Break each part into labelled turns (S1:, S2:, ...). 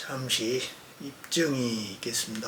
S1: 잠시 입증이 있겠습니다.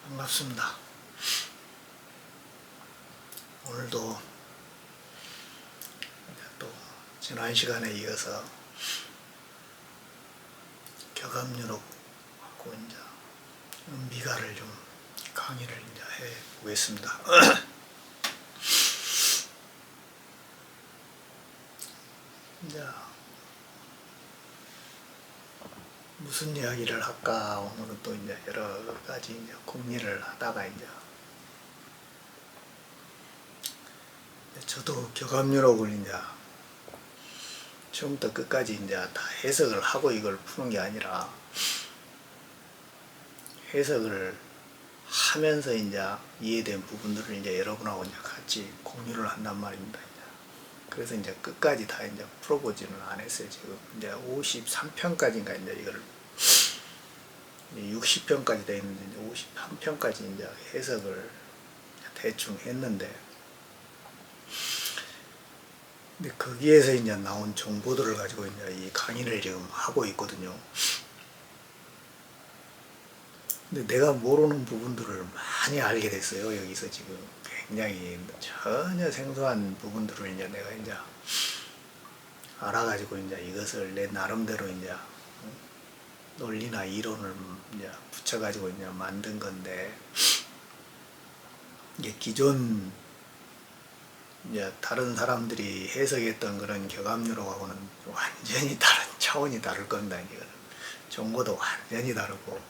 S1: 반갑습니다. 오늘도 또 지난 시간에 이어서 격압유록하고 이제 미가를 좀 강의를 이제 해 보겠습니다. 이제 무슨 이야기를 할까 오늘은 또 이제 여러 가지 이제 궁리를 하다가 이제 저도 격압유록을 이제 처음부터 끝까지 이제 다 해석을 하고 이걸 푸는 게 아니라 해석을 하면서 이제 이해된 부분들을 이제 여러분하고 이제 같이 공유를 한단 말입니다. 그래서 이제 끝까지 다 이제 풀어보지는 않았어요. 지금 이제 53편까지인가 이제 이걸 60편까지 되어 있는데 이제 53편까지 이제 해석을 대충 했는데, 근데 거기에서 이제 나온 정보들을 가지고 이제 이 강의를 지금 하고 있거든요. 근데 내가 모르는 부분들을 많이 알게 됐어요. 여기서 지금 굉장히 전혀 생소한 부분들을 이제 내가 이제 알아가지고 이제 이것을 내 나름대로 이제 논리나 이론을 이제 붙여가지고 이제 만든 건데, 이게 기존 이제 다른 사람들이 해석했던 그런 격압유록하고는 완전히 다른 차원이 다를 겁니다. 이거는 정보도 완전히 다르고.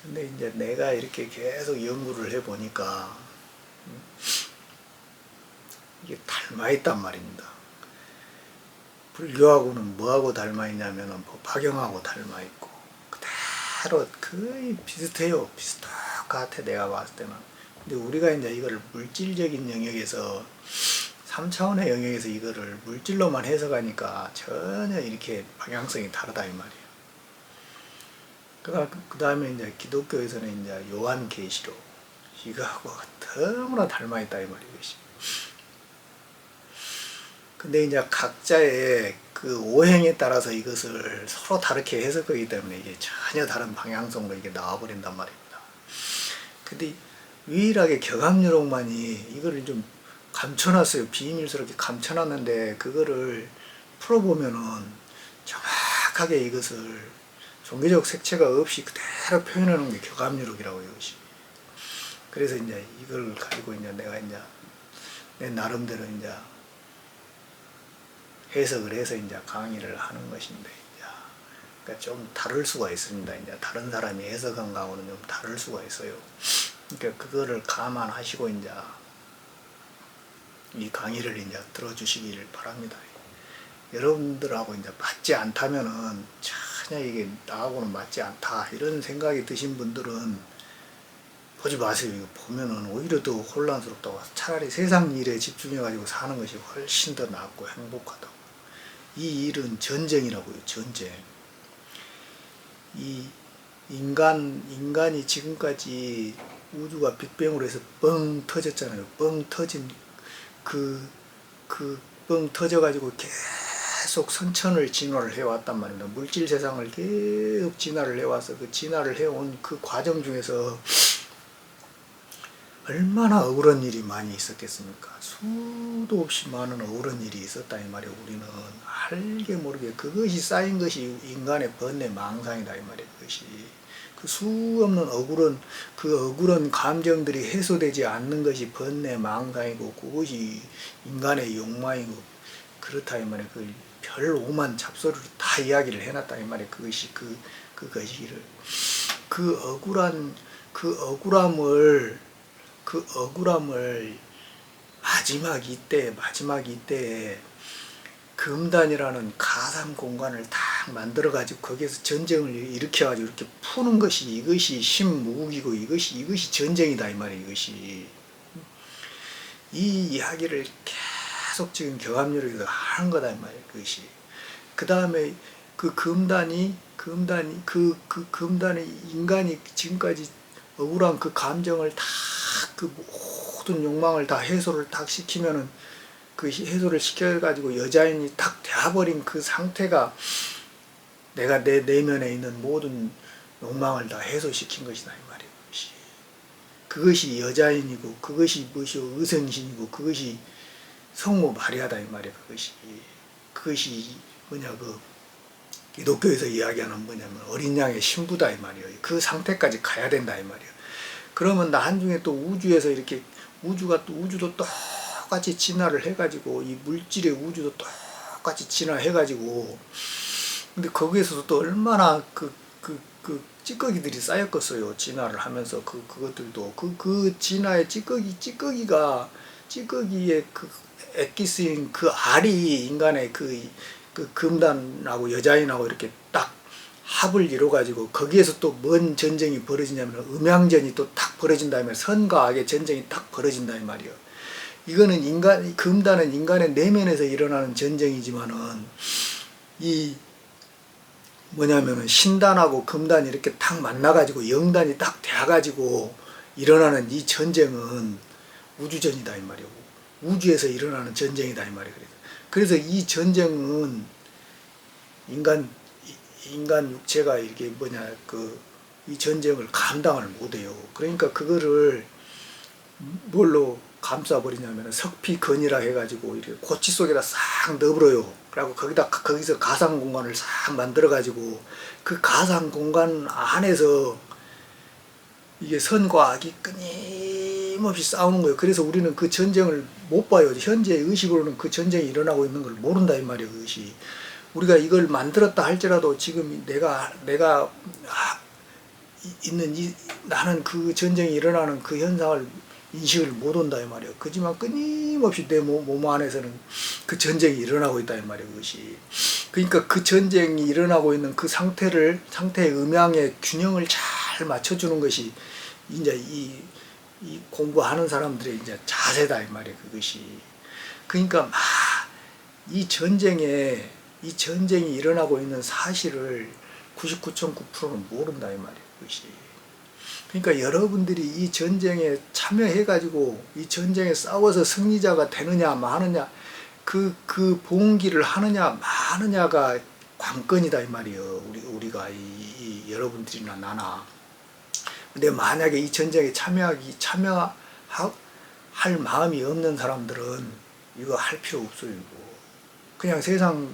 S1: 근데 이제 내가 이렇게 계속 연구를 해보니까 이게 닮아있단 말입니다. 불교하고는 뭐하고 닮아있냐면은 법화경하고 닮아있고 그대로 거의 비슷해요. 비슷똑같아 내가 봤을 때는. 근데 우리가 이제 이거를 물질적인 영역에서 3차원의 영역에서 이거를 물질로만 해석하니까 전혀 이렇게 방향성이 다르다 이 말이에요. 그 다음에 이제 기독교에서는 이제 요한계시록 이거하고 너무나 닮아있다 이 말이에요. 근데 이제 각자의 그 오행에 따라서 이것을 서로 다르게 해석하기 때문에 이게 전혀 다른 방향성으로 이게 나와버린단 말입니다. 근데 유일하게 격압유록만이 이거를 좀 감춰놨어요. 비밀스럽게 감춰놨는데 그거를 풀어보면은 정확하게 이것을 종교적 색채가 없이 그대로 표현하는 게 격압유록이라고 이것이. 그래서 이제 이걸 가지고 이제 내가 이제 내 나름대로 이제 해석을 해서 이제 강의를 하는 것인데, 이제 그러니까 좀 다를 수가 있습니다. 이제 다른 사람이 해석한 거하고는 좀 다를 수가 있어요. 그러니까 그거를 감안하시고 이제 이 강의를 이제 들어주시길 바랍니다. 여러분들하고 이제 맞지 않다면은 전혀 이게 나하고는 맞지 않다 이런 생각이 드신 분들은 보지 마세요. 이거 보면은 오히려 더 혼란스럽다고. 차라리 세상 일에 집중해 가지고 사는 것이 훨씬 더 낫고 행복하다고. 이 일은 전쟁이라고요. 전쟁. 이 인간이 지금까지 우주가 빅뱅으로 해서 뻥 터졌잖아요. 뻥 터진 그 뻥 터져가지고 계속 선천을 진화를 해왔단 말입니다. 물질 세상을 계속 진화를 해와서 그 진화를 해온 그 과정 중에서 얼마나 억울한 일이 많이 있었겠습니까? 수도 없이 많은 억울한 일이 있었다 이 말이에요. 우리는 알게 모르게 그것이 쌓인 것이 인간의 번뇌 망상이다 이 말이에요. 그것이 그 수 없는 억울한 감정들이 해소되지 않는 것이 번뇌 망상이고 그것이 인간의 욕망이고 그렇다 이 말이에요. 별 오만 잡소리를 다 이야기를 해놨다 이 말이에요. 그것이 그것이를 그 억울함을 마지막 이때에 금단이라는 가상 공간을 딱 만들어 가지고 거기에서 전쟁을 일으켜 가지고 이렇게 푸는 것이 이것이 신무국이고 이것이 전쟁이다 이 말이에요. 이것이 이 이야기를 계속 지금 경합률에서 하는 거다 이 말이에요. 그것이 그 다음에 그 금단이 인간이 지금까지 억울한 그 감정을 다 그 모든 욕망을 다 해소를 딱 시키면은 그 해소를 시켜가지고 여자인이 딱 되어버린 그 상태가 내가 내 내면에 있는 모든 욕망을 다 해소시킨 것이다 이 말이에요. 그것이 여자인이고 그것이 무엇이요 의성신이고 그것이 성모 마리아다 이 말이에요. 그것이 뭐냐 기독교에서 이야기하는 뭐냐면 어린 양의 신부다 이 말이에요. 그 상태까지 가야 된다 이 말이에요. 그러면 나중에 또 우주에서 이렇게 우주도 똑같이 진화를 해가지고 이 물질의 우주도 똑같이 진화해가지고 근데 거기에서도 또 얼마나 그 찌꺼기들이 쌓였겠어요. 진화를 하면서 그것들도 그 진화의 찌꺼기의 그 엑기스인 그 알이 인간의 그 금단하고 여자인하고 이렇게 딱 합을 이뤄가지고 거기에서 또 뭔 전쟁이 벌어지냐면 음양전이 또 딱 벌어진다면 선과 악의 전쟁이 딱 벌어진다 이 말이에요. 이거는 금단은 인간의 내면에서 일어나는 전쟁이지만은 이 뭐냐면은 신단하고 금단이 이렇게 딱 만나가지고 영단이 딱 돼가지고 일어나는 이 전쟁은 우주전이다 이 말이에요. 우주에서 일어나는 전쟁이다 이 말이에요. 그래서 이 전쟁은 인간 육체가 이렇게 이 전쟁을 감당을 못해요. 그러니까 그거를 뭘로 감싸버리냐면 석피건이라 해가지고 이렇게 고치 속에다 싹 넣어버려요. 그리고 거기서 가상 공간을 싹 만들어가지고 그 가상 공간 안에서 이게 선과 악이 끊임없이 싸우는 거예요. 그래서 우리는 그 전쟁을 못 봐요. 현재 의식으로는 그 전쟁이 일어나고 있는 걸 모른다 이 말이에요. 그것이 우리가 이걸 만들었다 할지라도 지금 내가 나는 그 전쟁이 일어나는 그 현상을 인식을 못 한다 이 말이에요. 그지만 끊임없이 내 몸 안에서는 그 전쟁이 일어나고 있다 이 말이에요. 그것이 그러니까 그 전쟁이 일어나고 있는 그 상태의 음양의 균형을 잘 맞춰주는 것이 이제 이 공부하는 사람들의 이제 자세다 이 말이에요. 그것이 그러니까 이 전쟁이 일어나고 있는 사실을 99.9%는 모른다 이 말이에요. 그것이 그러니까 여러분들이 이 전쟁에 참여해가지고 이 전쟁에 싸워서 승리자가 되느냐 마느냐 그 봉기를 하느냐 마느냐가 관건이다 이 말이에요. 우리가 여러분들이나 나나. 근데 만약에 이 전쟁에 참여할 마음이 없는 사람들은 이거 할 필요 없어요. 그냥 세상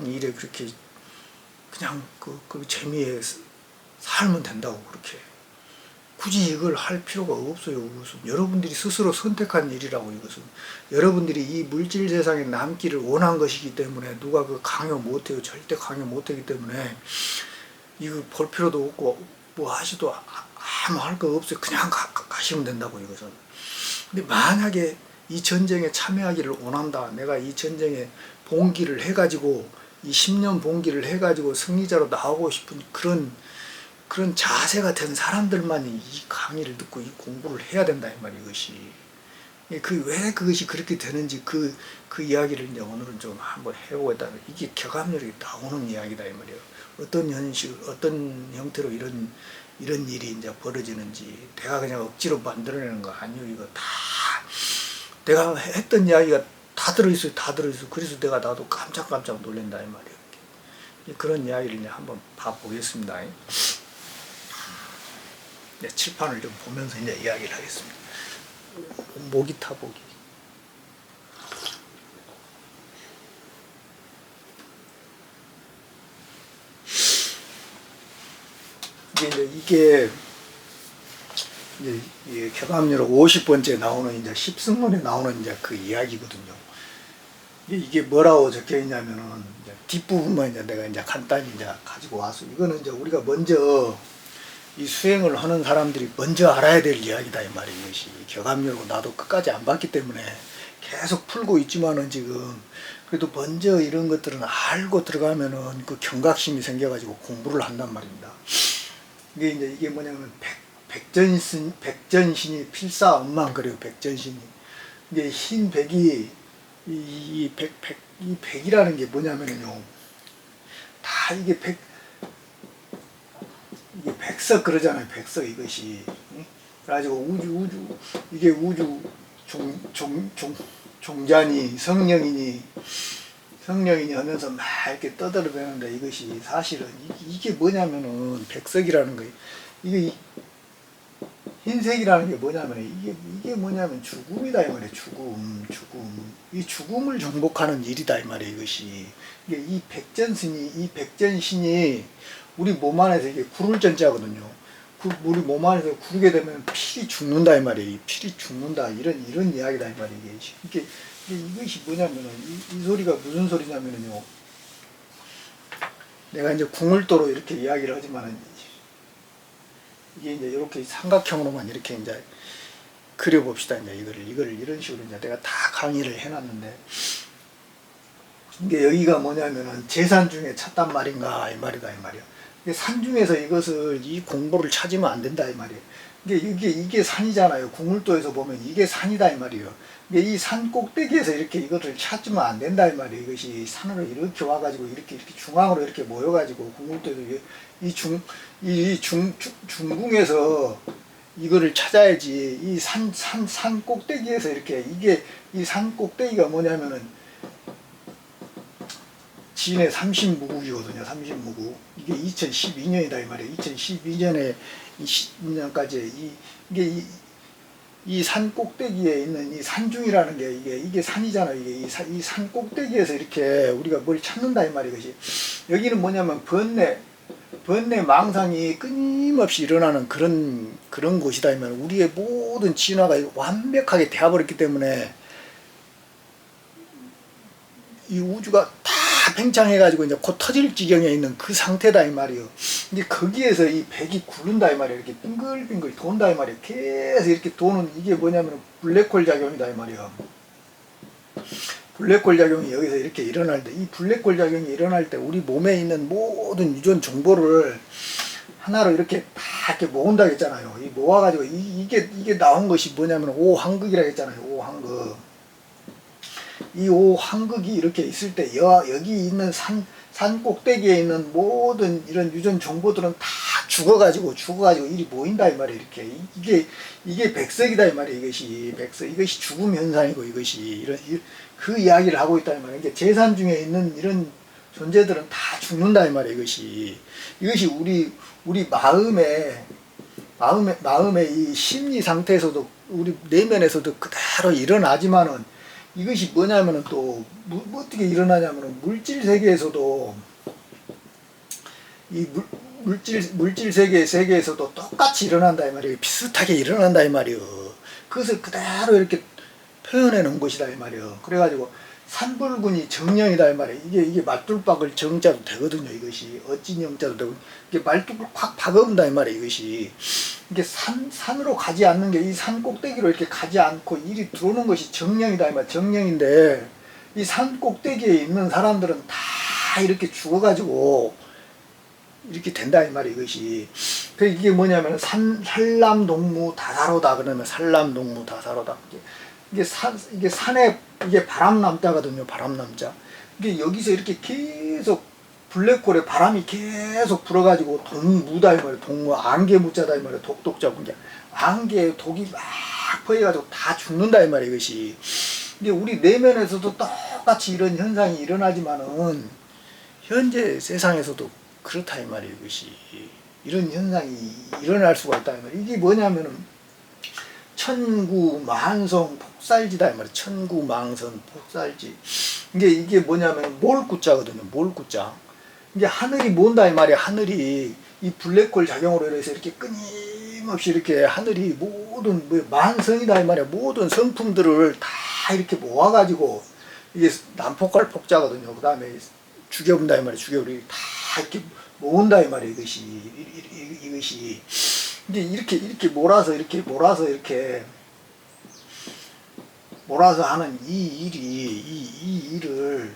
S1: 일에 그렇게 그냥 그 재미에 살면 된다고 그렇게 굳이 이걸 할 필요가 없어요. 이것은 여러분들이 스스로 선택한 일이라고. 이것은 여러분들이 이 물질 세상에 남기를 원한 것이기 때문에 누가 강요 못해요. 절대 강요 못하기 때문에 이거 볼 필요도 없고 뭐 하시도 아무 할 거 없어요. 그냥 가시면 된다고. 이것은 근데 만약에 이 전쟁에 참여하기를 원한다. 내가 이 전쟁에 봉기를 해가지고 이 10년 봉기를 해가지고 승리자로 나오고 싶은 그런 자세가 된 사람들만 이 강의를 듣고 이 공부를 해야 된다 이 말이에요. 이것이 그 왜 그것이 그렇게 되는지 그 이야기를 이제 오늘은 좀 한번 해보겠다. 이게 격압력이 나오는 이야기다 이 말이에요. 어떤 현실, 어떤 형태로 이런 일이 이제 벌어지는지 내가 그냥 억지로 만들어내는 거 아니요. 이거 다 내가 했던 이야기가 다 들어있어요. 다 들어있어요. 그래서 나도 깜짝 놀란다 이 말이에요. 그런 이야기를 이제 한번 봐보겠습니다. 네, 칠판을 좀 보면서 이제 이야기를 하겠습니다. 모기 타보기. 이게 격압력 50번째 나오는 이제 10승론에 나오는 이제 그 이야기거든요. 이게 뭐라고 적혀 있냐면은 이제 뒷부분만 이제 내가 이제 간단히 이제 가지고 와서 이거는 이제 우리가 먼저 이 수행을 하는 사람들이 먼저 알아야 될 이야기다 이 말이에요. 이것이 격압력으로 나도 끝까지 안 봤기 때문에 계속 풀고 있지만은 지금 그래도 먼저 이런 것들은 알고 들어가면은 그 경각심이 생겨가지고 공부를 한단 말입니다. 이게 뭐냐면 백전신이 필사엄만 그래요. 백전신이 이게 흰 백이 이 백이라는 게 뭐냐면요. 다 이게 이게 백석 그러잖아요. 백석 이것이. 그래가지고 이게 우주 종자니 성령이니 하면서 막 이렇게 떠들어대는데 이것이 사실은 이게 뭐냐면은 백석이라는 거예요. 이게 흰색이라는 게 뭐냐면 이게 뭐냐면 죽음이다 이 말이에요. 죽음. 이 죽음을 정복하는 일이다 이 말이에요. 이것이 이 백전신이 우리 몸 안에서 이게 구를 전자거든요. 우리 몸 안에서 구르게 되면 필이 죽는다 이 말이에요. 필이 죽는다 이런 이야기다 이 말이에요. 이것이 뭐냐면은 이 소리가 무슨 소리냐면은요. 내가 이제 궁을도로 이렇게 이야기를 하지만은 이게 이제 이렇게 삼각형으로만 이렇게 이제 그려봅시다. 이제 이걸 이런 식으로 이제 내가 다 강의를 해놨는데 이게 여기가 뭐냐면은 제산 중에 찾단 말인가 이 말이다 이 말이야. 산 중에서 이 공보를 찾으면 안 된다 이 말이에요. 이게 산이잖아요. 궁을도에서 보면 이게 산이다 이 말이에요. 이 산 꼭대기에서 이렇게 이것을 찾으면 안 된다 이 말이에요. 이것이 산으로 이렇게 와가지고 이렇게 중앙으로 이렇게 모여가지고 궁을도에서 이 중궁에서 이거를 찾아야지. 이 산 꼭대기에서 이렇게 이 산 꼭대기가 뭐냐면은 진의 30무국이거든요. 30무국. 이게 2012년이다 이 말이에요. 2012년에 20년까지 이 산 꼭대기에 있는 이 산중이라는 게 이게 산이잖아요. 이 산 꼭대기에서 이렇게 우리가 뭘 찾는다 이 말이에요. 이것이. 여기는 뭐냐면 번뇌 망상이 끊임없이 일어나는 그런 곳이다 이 말이에요. 우리의 모든 진화가 완벽하게 되어버렸기 때문에 이 우주가 다 팽창해가지고 이제 곧 터질 지경에 있는 그 상태다 이 말이에요. 이제 거기에서 이 백이 굴른다 이 말이에요. 이렇게 빙글빙글 돈다 이 말이에요. 계속 이렇게 도는 이게 뭐냐면 블랙홀 작용이다 이 말이에요. 블랙홀 작용이 여기서 이렇게 일어날 때, 이 블랙홀 작용이 일어날 때 우리 몸에 있는 모든 유전 정보를 하나로 이렇게 다 이렇게 모은다 했잖아요. 이 모아가지고 이게 나온 것이 뭐냐면 오황극이라 했잖아요. 오황극. 이 오황극이 이렇게 있을 때 여기 있는 산 꼭대기에 있는 모든 이런 유전 정보들은 다 죽어가지고 일이 모인다 이 말이에요. 이렇게 이게 백석이다 이 말이에요. 이것이 죽음 현상이고 이것이 그 이야기를 하고 있다 이 말이에요. 그러니까 재산 중에 있는 이런 존재들은 다 죽는다 이 말이에요. 이것이 우리 마음의 이 심리 상태에서도 우리 내면에서도 그대로 일어나지만은 이것이 뭐냐면은 또 어떻게 일어나냐면은 물질 세계에서도 이 물질 세계에서도 똑같이 일어난다 이 말이에요. 비슷하게 일어난다 이 말이에요. 그것을 그대로 이렇게 표현해 놓은 것이다 이 말이에요. 그래가지고 산불군이 정령이다 이 말이에요. 이게 말뚝박을 정자도 되거든요. 이것이 어찐 영자도 되고 이게 말뚝을 확 박아온다 이 말이에요. 이게 산으로 가지 않는 게 이 산 꼭대기로 이렇게 가지 않고 일이 들어오는 것이 정령이다 이 말이에요. 정령인데 이 산 꼭대기에 있는 사람들은 다 이렇게 죽어가지고 이렇게 된다 이 말이에요. 이게 뭐냐면 산람동무 다사로다. 그러면 산람동무 다사로다. 이게 산에 이게 바람남자거든요. 바람남자. 이게 여기서 이렇게 계속 블랙홀에 바람이 계속 불어가지고 동무다 이 말이에요. 동무 안개 무자다 이 말이에요. 독독자고 이제 안개 독이 막 퍼해가지고 다 죽는다 이 말이에요. 이것이. 근데 우리 내면에서도 똑같이 이런 현상이 일어나지만은 현재 세상에서도 그렇다 이 말이에요. 이것이. 이런 현상이 일어날 수가 있다 이 말이에요. 이게 뭐냐면은 천구만성 폭살지다 이 말이에요. 천구망선 폭살지. 이게 뭐냐면 몰구자거든요. 몰구자. 이게 하늘이 뭔다 이 말이에요. 하늘이 이 블랙홀 작용으로 인해서 이렇게 끊임없이 이렇게 하늘이 모든 뭐 만성이다 이 말이에요. 모든 성품들을 다 이렇게 모아가지고 이게 난폭할 폭자거든요. 그 다음에 죽여본다 이 말이에요. 죽여버리고 다 이렇게 모은다 이 말이에요. 이것이 이제 이렇게 몰아서 하는 이 일을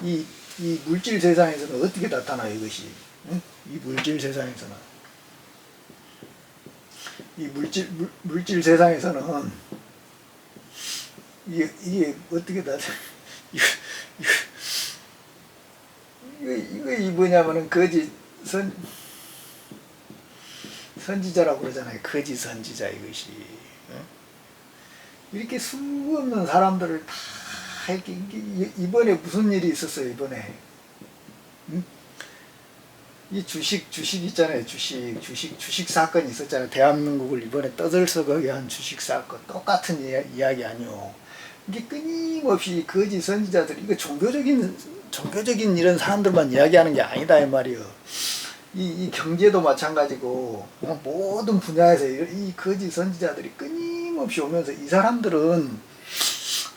S1: 이 물질 세상에서는 어떻게 나타나요? 이것이 이 물질 세상에서는 물질 세상에서는 이게 어떻게 나타나? 이거 뭐냐면은 거짓 선지자라고 그러잖아요. 거짓 선지자 이것이. 이렇게 수없는 사람들을 다 이렇게 이번에 무슨 일이 있었어요? 이번에 이 주식 있잖아요. 주식 사건이 있었잖아요. 대한민국을 이번에 떠들썩하게 한 주식 사건 똑같은 이야기 아니요. 이게 끊임없이 거짓 선지자들 이거 종교적인 이런 사람들만 이야기하는 게 아니다 이 말이요. 이 경제도 마찬가지고 모든 분야에서 이 거짓 선지자들이 끊임없이 오면서 이 사람들은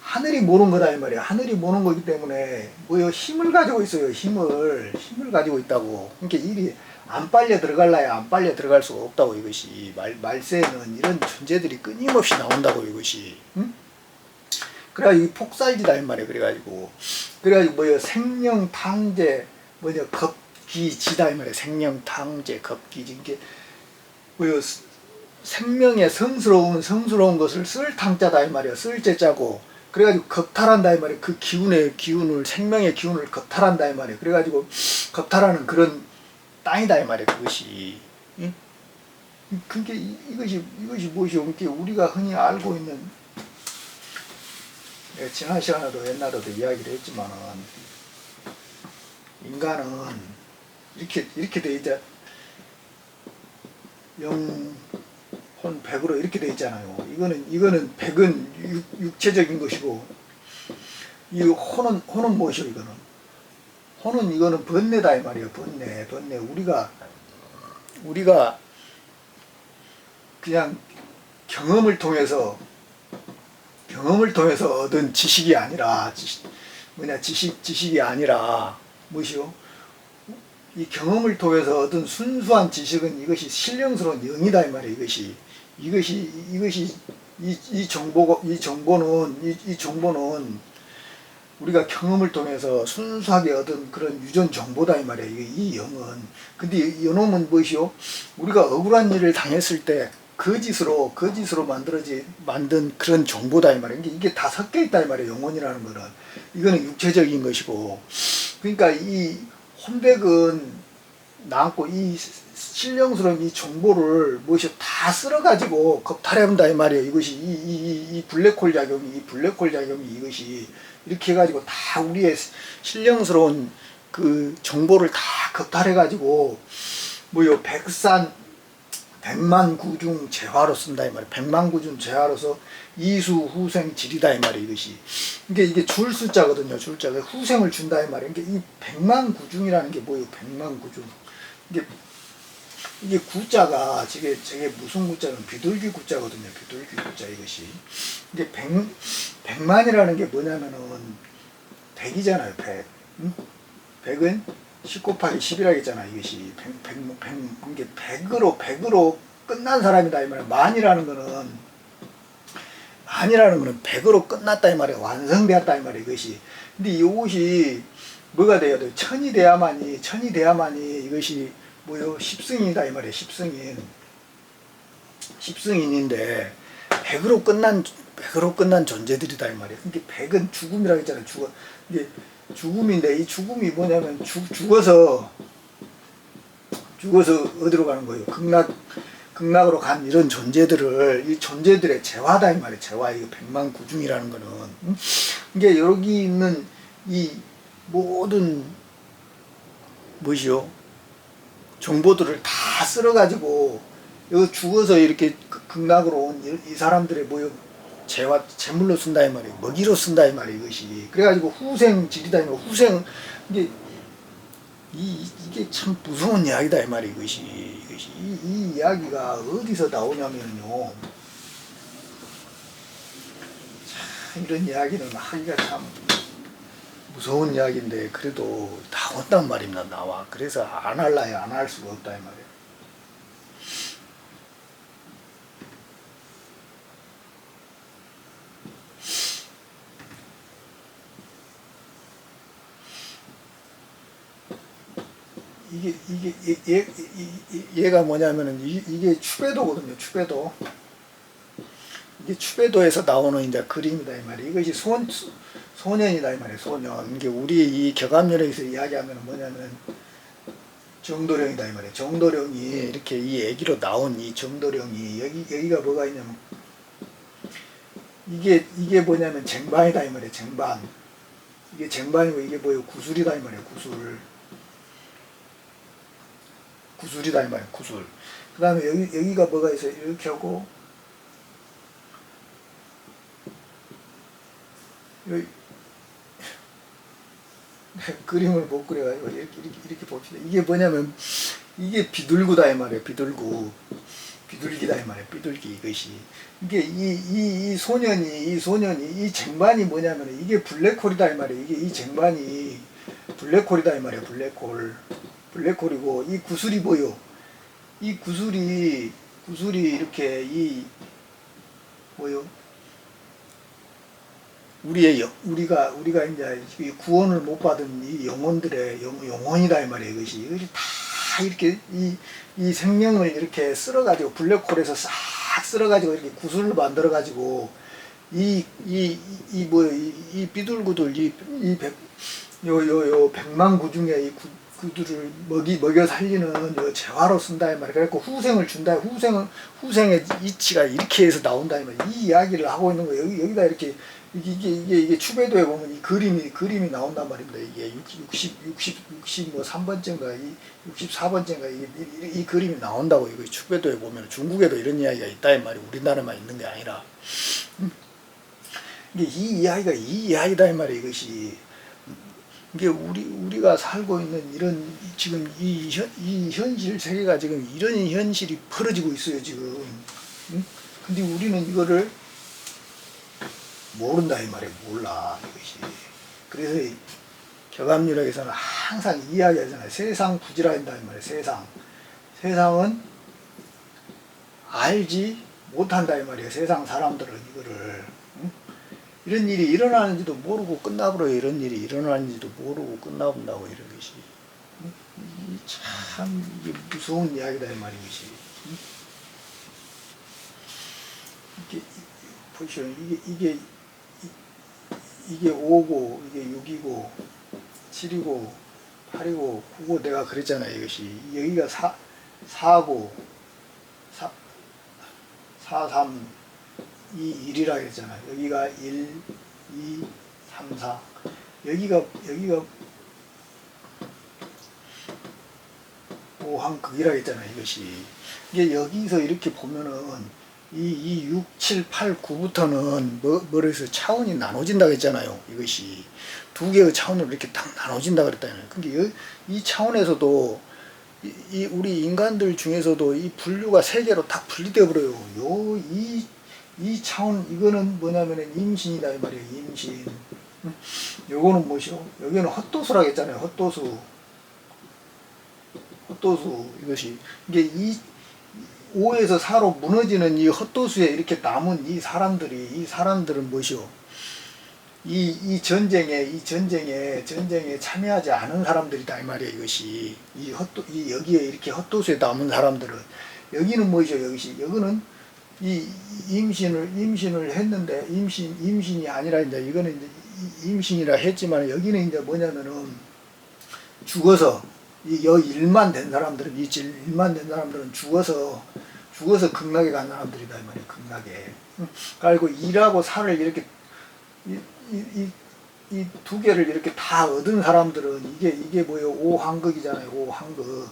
S1: 하늘이 모는 거다 이 말이야. 하늘이 모는 거기 때문에 뭐요 힘을 가지고 있어요. 힘을 가지고 있다고. 그러니까 일이 안 빨려 들어갈라야 안 빨려 들어갈 수가 없다고 이것이. 말세에는 이런 존재들이 끊임없이 나온다고 이것이. 응? 그래가지고 이 폭살지다 이 말이야. 그래가지고 뭐요 생명탕제 뭐냐 겁기지다 이 말이야. 생명탕제 겁기지. 이게 뭐요 생명의 성스러운 것을 쓸 탕자다 이 말이야. 쓸제자고. 그래가지고 겁탈한다 이 말이에요. 그 기운을 생명의 기운을 겁탈한다 이 말이에요. 그래가지고 겁탈하는 그런 땅이다 이 말이에요. 그것이. 응? 그게 이것이 무엇이요? 이게 우리가 흔히 알고 있는 지난 시간에도 옛날에도 이야기를 했지만은 인간은 이렇게 돼 있자 혼 100으로 이렇게 돼 있잖아요. 이거는 100은 육체적인 것이고 이 혼은 무엇이요? 이거는 번뇌다 이 말이에요. 번뇌. 우리가 그냥 경험을 통해서 얻은 지식이 아니라 지식이 아니라 무엇이요? 이 경험을 통해서 얻은 순수한 지식은 이것이 신령스러운 영이다 이 말이에요. 이 정보는 우리가 경험을 통해서 순수하게 얻은 그런 유전 정보다 이 말이에요. 이 영은. 근데 이놈은 무엇이요? 우리가 억울한 일을 당했을 때 거짓으로 만든 그런 정보다 이 말이에요. 이게 다 섞여 있다 이 말이에요. 영혼이라는 거는. 이거는 육체적인 것이고. 그러니까 이 혼백은 남고 이 신령스러운 이 정보를 무엇이 다 쓸어가지고 겁탈해본다 이 말이에요. 이것이 이 블랙홀 작용이 이것이 이렇게 해가지고 다 우리의 신령스러운 그 정보를 다 겁탈해가지고 뭐요 백만구중 재화로 쓴다 이 말이에요. 백만구중 재화로서 이수 후생 질이다 이 말이에요. 이게 줄 숫자거든요. 줄자가 후생을 준다 이 말이에요. 이 백만구중이라는 게 뭐예요? 백만구중. 이게 구자가 저게 무슨 구자는 비둘기 구자거든요. 비둘기 구자 이것이. 이게 백만이라는 게 뭐냐면은 100이잖아요. 100. 응? 100은 10 곱하기 10이라고 했잖아. 이것이 100으로 끝난 사람이다 이 말이야. 만이라는 거는 100으로 끝났다 이 말이야. 완성되었다 이 말이야. 이것이. 근데 이것이 뭐가 돼야 돼? 천이 돼야만이 이것이 뭐요? 십승이다 이 말이야. 십승인인데 100으로 끝난 백으로 끝난 존재들이다 이 말이에요. 이게 백은 죽음이라고 했잖아요. 이게 죽음인데 이 죽음이 뭐냐면 죽어서 어디로 가는 거예요? 극락으로 간 이런 존재들을 이 존재들의 재화다 이 말이에요. 재화 이거 백만구중이라는 거는 이게 여기 있는 이 모든 무엇이요? 정보들을 다 쓸어가지고 여기 죽어서 이렇게 극락으로 온 이 사람들의 뭐요? 재물로 쓴다 이 말이에요. 먹이로 쓴다 이 말이에요. 이것이 그래가지고 후생질이다 이 말이에요. 이게 참 무서운 이야기다 이 말이에요. 이 이야기가 어디서 나오냐면요. 참 이런 이야기는 하기가 참 무서운 이야기인데 그래도 나온단 말입니다. 나와. 그래서 안 할라야 안 할 수가 없다 이 말이에요. 얘가 뭐냐면은 이게 추배도거든요. 추배도. 이게 추배도에서 나오는 이제 그림이다 이 말이에요. 이것이 소년이다 이 말이에요. 소년. 이게 우리 이 격암열에서 이야기하면 뭐냐면 정도령이다 이 말이에요. 정도령이 이렇게 이 애기로 나온 이 정도령이 여기가 뭐가 있냐면 이게 뭐냐면 쟁반이다 이 말이에요. 쟁반. 이게 쟁반이고 이게 뭐예요? 구슬이다 이 말이에요. 구슬이다 이 말이에요. 구슬. 그 다음에 여기가 뭐가 있어요? 이렇게 하고 여기 그림을 못 그려가지고 이렇게 봅시다. 이게 뭐냐면 이게 비둘구다 이 말이에요. 비둘기다 이 말이에요. 비둘기 이것이 이게 이 소년이 이 쟁반이 뭐냐면 이게 블랙홀이다 이 말이에요. 이게 이 쟁반이 블랙홀이다 이 말이에요. 블랙홀이고 이 구슬이 뭐요? 이 구슬이 이렇게 이 뭐요? 우리가 이제 구원을 못 받은 이 영혼들의 영혼이다 이 말이에요. 이것이 다 이렇게 이 생명을 이렇게 쓸어가지고 블랙홀에서 싹 쓸어가지고 이렇게 구슬을 만들어가지고 이 비둘구들 요 백만구중에 이 그들을 먹여 살리는 요 재화로 쓴다 이 말이에요. 그래갖고 후생을 준다. 후생의 이치가 이렇게 해서 나온다 이 말이에요. 이 이야기를 하고 있는 거예요. 여기다 이렇게 이게 추배도에 보면 이 그림이 나온단 말입니다. 이게 63번째인가 64번째인가 이 그림이 나온다고. 이거 추배도에 보면 중국에도 이런 이야기가 있다 이 말이에요. 우리나라만 있는 게 아니라 이게 이 이야기다 이 말이에요. 이것이 이게 우리가 살고 있는 이런 지금 이 현실 세계가 지금 이런 현실이 벌어지고 있어요 지금. 응? 근데 우리는 이거를 모른다 이 말이에요. 몰라 이것이. 그래서 격암유력에서는 항상 이야기하잖아요. 세상 부지라 한다 이 말이에요. 세상은 알지 못한다 이 말이에요. 세상 사람들은 이거를. 응? 이런 일이 일어나는지도 모르고 끝나버려요. 이런 일이 일어나는지도 모르고 끝나본다고 이런 것이. 참 이게 무서운 이야기다 이 말이에요. 이게 보시오. 이게 5고 이게 6이고 7이고 8이고 9고 내가 그랬잖아요. 이것이 여기가 4고 4, 3 2, 1이라 그랬잖아요. 여기가 1, 2, 3, 4 여기가 오한극이라 했잖아요. 이것이 이게 여기서 이렇게 보면은 이 6, 7, 8, 9부터는 뭐로 해서 차원이 나눠진다고 했잖아요. 이것이 두 개의 차원으로 이렇게 딱 나눠진다 그랬잖아요. 근데 이 차원에서도 이 우리 인간들 중에서도 이 분류가 세 개로 딱 분리되어 버려요. 이 차원 이거는 뭐냐면은 임신이다 이 말이에요. 임신. 요거는 뭐시오? 여기는 헛도수라고 했잖아요. 헛도수 이것이 이게 이 5에서 4로 무너지는 이 헛도수에 이렇게 남은 이 사람들은 무엇이요? 이 전쟁에 참여하지 않은 사람들이다 이 말이에요. 이것이 여기에 이렇게 헛도수에 남은 사람들은 여기는 무엇이요? 여기는 이 임신을 했는데 임신이 아니라 이제 이거는 이제 임신이라 했지만 여기는 이제 뭐냐면은 죽어서 일만 된 사람들은 일만 된 사람들은 죽어서 극락에 간 사람들이다 이 말이야. 극락에. 그리고 일하고 살을 이렇게 이 두 개를 이렇게 다 얻은 사람들은 이게 뭐예요? 오황극이잖아요. 오황극.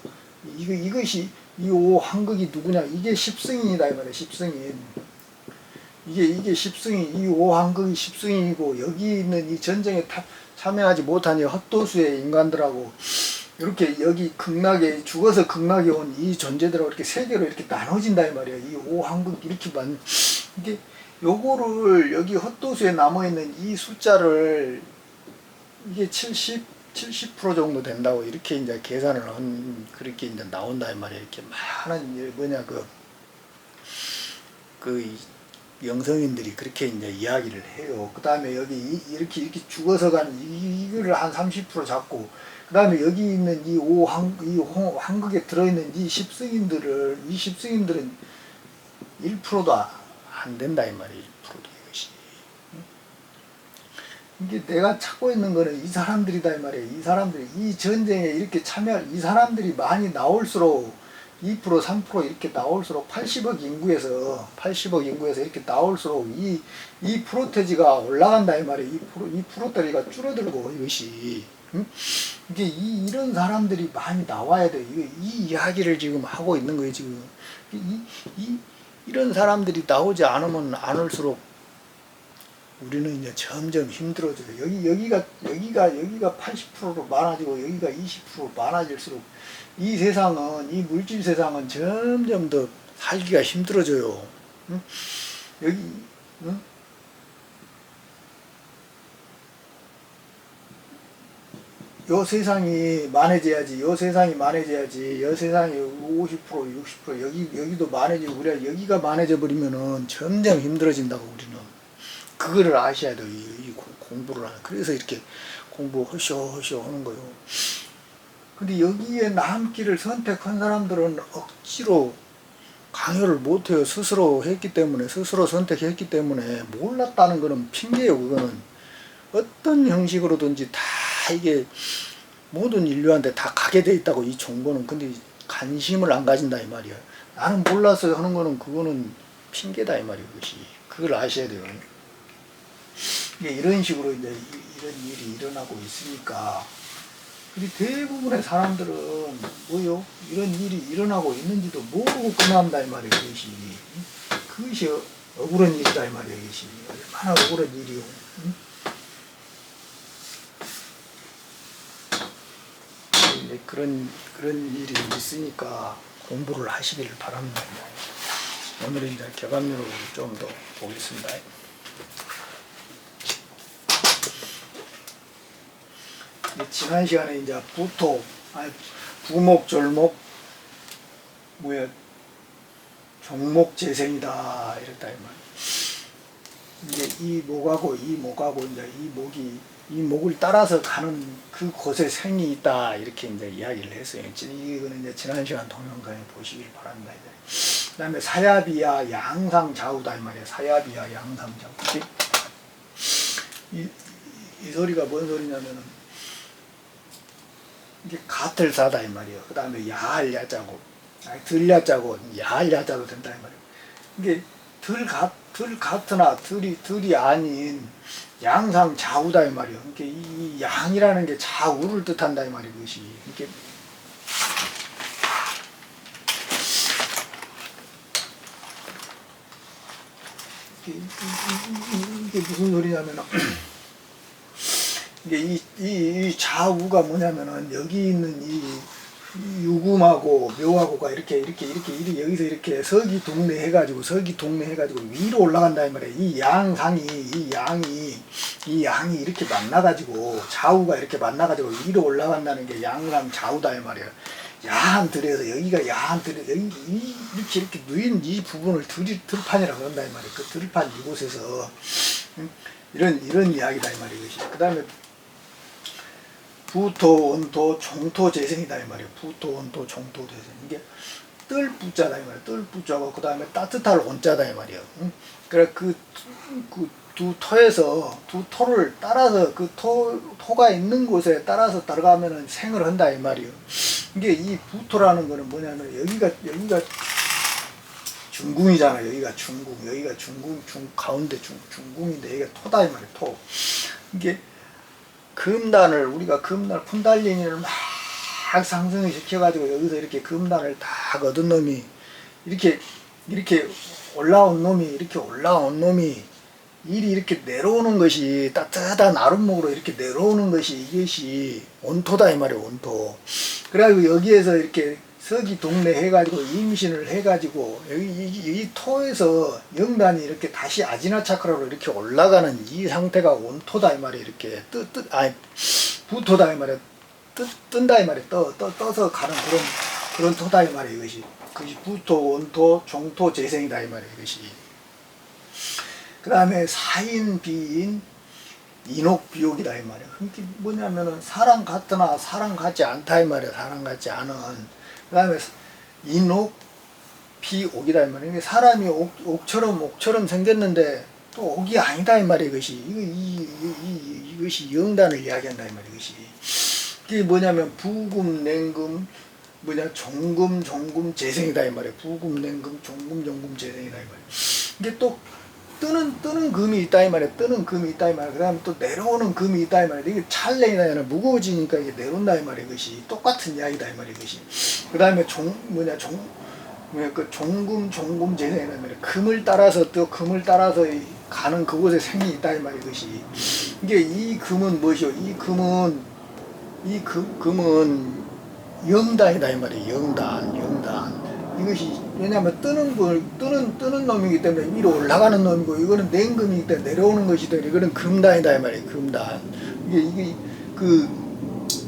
S1: 이것이 이 오황극이 누구냐? 이게 십승인이다 이 말이야. 십승인. 이게 십승인. 이 오황극이 십승인이고 여기 있는 이 전쟁에 참여하지 못한 이 헛도수의 인간들하고 이렇게 여기 극락에 죽어서 극락에 온 이 존재들하고 이렇게 세 개로 이렇게 나눠진다 이 말이야. 이 오황극 이렇게만 이게 요거를 여기 헛도수에 남아있는 이 숫자를 이게 70% 정도 된다고 이렇게 이제 계산을 한 그렇게 이제 나온다 이 말이야. 이렇게 많은 뭐냐 그 영성인들이 그렇게 이제 이야기를 해요. 그 다음에 여기 이렇게 죽어서 간 이거를 한 30% 잡고 그 다음에 여기 있는 이 황극에 들어있는 이 십승인들은 1%도 안 된다 이 말이에요. 1%도 이것이. 이게 내가 찾고 있는 거는 이 사람들이다 이 말이에요. 이 사람들이 이 전쟁에 이렇게 참여할 이 사람들이 많이 나올수록 2% 3% 이렇게 나올수록 80억 인구에서 이렇게 나올수록 이 프로테지가 올라간다 이 말이에요. 이 프로테지가 줄어들고 이것이 이게 이런 사람들이 많이 나와야 돼. 이 이야기를 지금 하고 있는 거예요. 지금 이런 사람들이 나오지 않으면 않을수록 우리는 이제 점점 힘들어져요. 여기가 80%로 많아지고 여기가 20% 많아질수록 이 세상은 이 물질 세상은 점점 더 살기가 힘들어져요. 응? 여기 응? 요 세상이 많아져야지. 요 세상이 50% 60% 여기도 많아지고 우리가 여기가 많아져 버리면은 점점 힘들어진다고 우리는. 그거를 아셔야 돼요. 이 공부를 하는. 그래서 이렇게 공부 허쇼 하는 거예요. 근데 여기에 남길을 선택한 사람들은 억지로 강요를 못해요. 스스로 선택했기 때문에 몰랐다는 거는 핑계예요. 그거는 어떤 형식으로든지 다 이게 모든 인류한테 다 가게 돼 있다고 이 정보는. 근데 관심을 안 가진다 이 말이야. 나는 몰라서 하는 거는 그거는 핑계다 이 말이에요. 그것이. 그걸 아셔야 돼요. 이게 이런 식으로 이제 이런 일이 일어나고 있으니까 근데 대부분의 사람들은 뭐요? 이런 일이 일어나고 있는지도 모르고 끝난다 이 말이에요. 그것이 억울한 일이다 이 말이에요. 이것이 얼마나 억울한 일이요. 응? 그런 일이 있으니까 공부를 하시기를 바랍니다. 오늘은 이제 개관료를 좀 더 보겠습니다. 지난 시간에 이제 부목, 졸목, 종목 재생이다 이랬다 이 말. 이제 이 목하고 이제 이 목을 따라서 가는 그 곳에 생이 있다 이렇게 이제 이야기를 했어요. 이거는 이제 지난 시간 동영상에 보시길 바랍니다. 그다음에 사야비야 양상좌우다 이 말이에요. 사야비야 양상좌우. 이 소리가 뭔 소리냐면은 이게 같을 사다 이 말이에요. 그 다음에 야할 야자고, 들 야자고, 야할 야자도 된다 이 말이에요. 이게 들 같으나 들이 아닌 양상 좌우다 이 말이에요. 그러니까 이 양이라는 게 좌우를 뜻한다 이 말이에요. 그것이 이게 무슨 소리냐면 이게 이 좌우가 뭐냐면은 여기 있는 이 유금하고 묘하고가 이렇게 여기서 이렇게 서기 동래 해가지고 위로 올라간다 이 말이에요. 이 양이 이렇게 만나가지고 좌우가 이렇게 만나가지고 위로 올라간다는 게 양상 좌우다 이 말이에요. 야한 들에서 여기가 야한 들에 이렇게 누인 이 부분을 들판이라고 한다 이 말이에요. 그 들판 이곳에서 이런 이야기다 이 말이에요. 그 다음에 부토, 온토, 종토 재생이다 이 말이에요. 부토, 온토, 종토 재생. 이게 뜰 부자다 이 말이야. 뜰 부자고 그 다음에 따뜻할 온자다 이 말이야. 응? 그래 그 두 토에서 두 토를 따라서 그 토가 있는 곳에 따라서 들어가면은 생을 한다 이 말이요. 이게 이 부토라는 거는 뭐냐면 여기가 중궁이잖아. 여기가 중궁, 여기가 중궁, 가운데 중궁인데 여기가 토다 이 말이야. 토. 이게 금단을 우리가 금단 쿤달리니를 막 상승을 시켜가지고 여기서 이렇게 금단을 다 얻은 놈이 이렇게 올라온 놈이 일이 이렇게 내려오는 것이 따뜻한 아랫목으로 이렇게 내려오는 것이 이것이 온토다 이 말이야. 온토. 그래가지고 여기에서 이렇게 서기 동래 해가지고 임신을 해가지고 여기 이 토에서 영단이 이렇게 다시 아지나 차크라로 이렇게 올라가는 이 상태가 온토다 이 말이야. 이렇게 부토다 이 말이야. 뜬다 이 말이야. 떠서 가는 그런 토다 이 말이야. 이것이 부토, 온토, 종토, 재생이다 이 말이야. 이것이. 그 다음에 사인, 비인, 인옥, 비옥이다 이 말이야. 그게 뭐냐면은 사랑 같으나 사랑 같지 않다 이 말이야. 사랑 같지 않은. 그 다음에 인옥, 비옥이다 이 말이야. 사람이 옥처럼 생겼는데 또 옥이 아니다 이 말이야. 이것이 이것이 영단을 이야기한다 이 말이야. 이것이. 그게 뭐냐면 부금, 냉금, 종금, 재생이다 이 말이야. 부금, 냉금, 종금, 재생이다 이 말이야. 이게 또 뜨는 금이 있다 이 말이야. 뜨는 금이 있다 이 말이야. 그 다음에 또 내려오는 금이 있다 이 말이야. 이게 찰랭이다 이 말이야. 무거워지니까 이게 내려온다 이 말이야. 이것이 똑같은 이야기다 이 말이야. 이것이. 그 다음에 종금 재생이다 이 말이야. 금을 따라서 가는 그곳에 생이 있다 이 말이야. 이것이. 이게 이 금은 무엇이요? 이 금은 영단이다 이 말이야. 영단. 이것이 왜냐하면 뜨는 놈이기 때문에 위로 올라가는 놈이고 이거는 냉금이기 때문에 내려오는 것이다. 이거는 금단이다 이 말이에요. 금단. 이게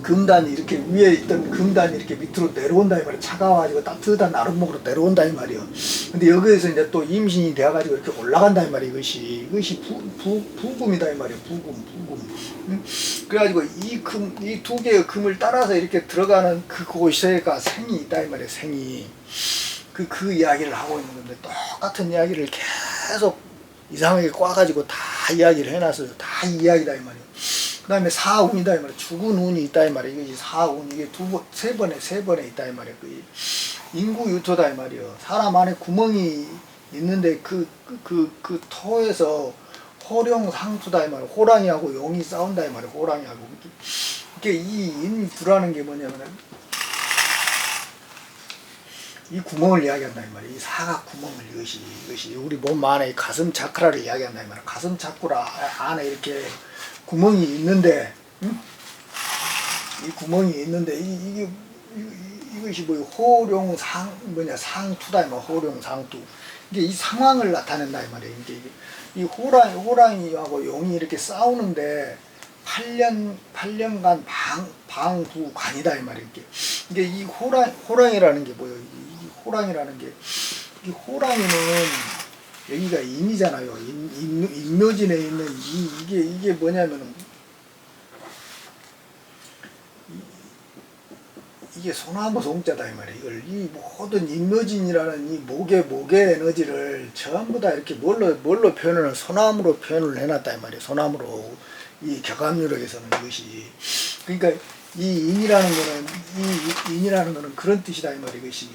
S1: 금단이 이렇게 위에 있던 금단이 이렇게 밑으로 내려온다 이 말이에요. 차가워가지고 따뜻한 아랫목으로 내려온다 이 말이에요. 근데 여기에서 이제 또 임신이 돼가지고 이렇게 올라간다 이 말이에요. 이것이 부금이다 이 말이에요. 부금. 응? 그래가지고 이 두 개의 금을 따라서 이렇게 들어가는 그곳에가 생이 있다 이 말이에요. 생이. 그 이야기를 하고 있는 건데 똑같은 이야기를 계속 이상하게 꽈가지고 다 이야기를 해놨어요. 다 이야기다 이 말이에요. 그 다음에 사운이다 이 말이에요. 죽은 운이 있다 이 말이에요. 이것이 사운, 이게 세 번에 있다 이 말이에요. 인구유토다 이 말이에요. 사람 안에 구멍이 있는데 그 토에서 호룡상투다 이 말이에요. 호랑이하고 용이 싸운다 이 말이에요. 호랑이하고. 이게 이 인구라는 게 뭐냐면 이 구멍을 이야기한다 이 말이에요. 이 사각 구멍을 이것이 우리 몸 안에 가슴 차크라를 이야기한다 이 말이에요. 가슴 차크라 안에 이렇게 구멍이 있는데, 응? 이 구멍이 있는데 이것이 상투다 이 말이에요. 호룡상투. 이게 이 상황을 나타낸다 이 말이에요. 이 호랑이하고 용이 이렇게 싸우는데 8년간 방부관이다 이 말이에요. 이게 이 호랑이라는 게 뭐예요? 이 호랑이는 여기가 인이잖아요. 인묘진에 있는 이게 뭐냐면은 이게 소나무 송자다 이 말이에요. 이 모든 인묘진이라는 이 목의 에너지를 전부 다 이렇게 뭘로 표현을 소나무로 표현을 해놨다 이 말이에요. 소나무로 이 격암유력에서는 이것이 그러니까 이 인이라는 거는 그런 뜻이다 이 말이에요. 이것이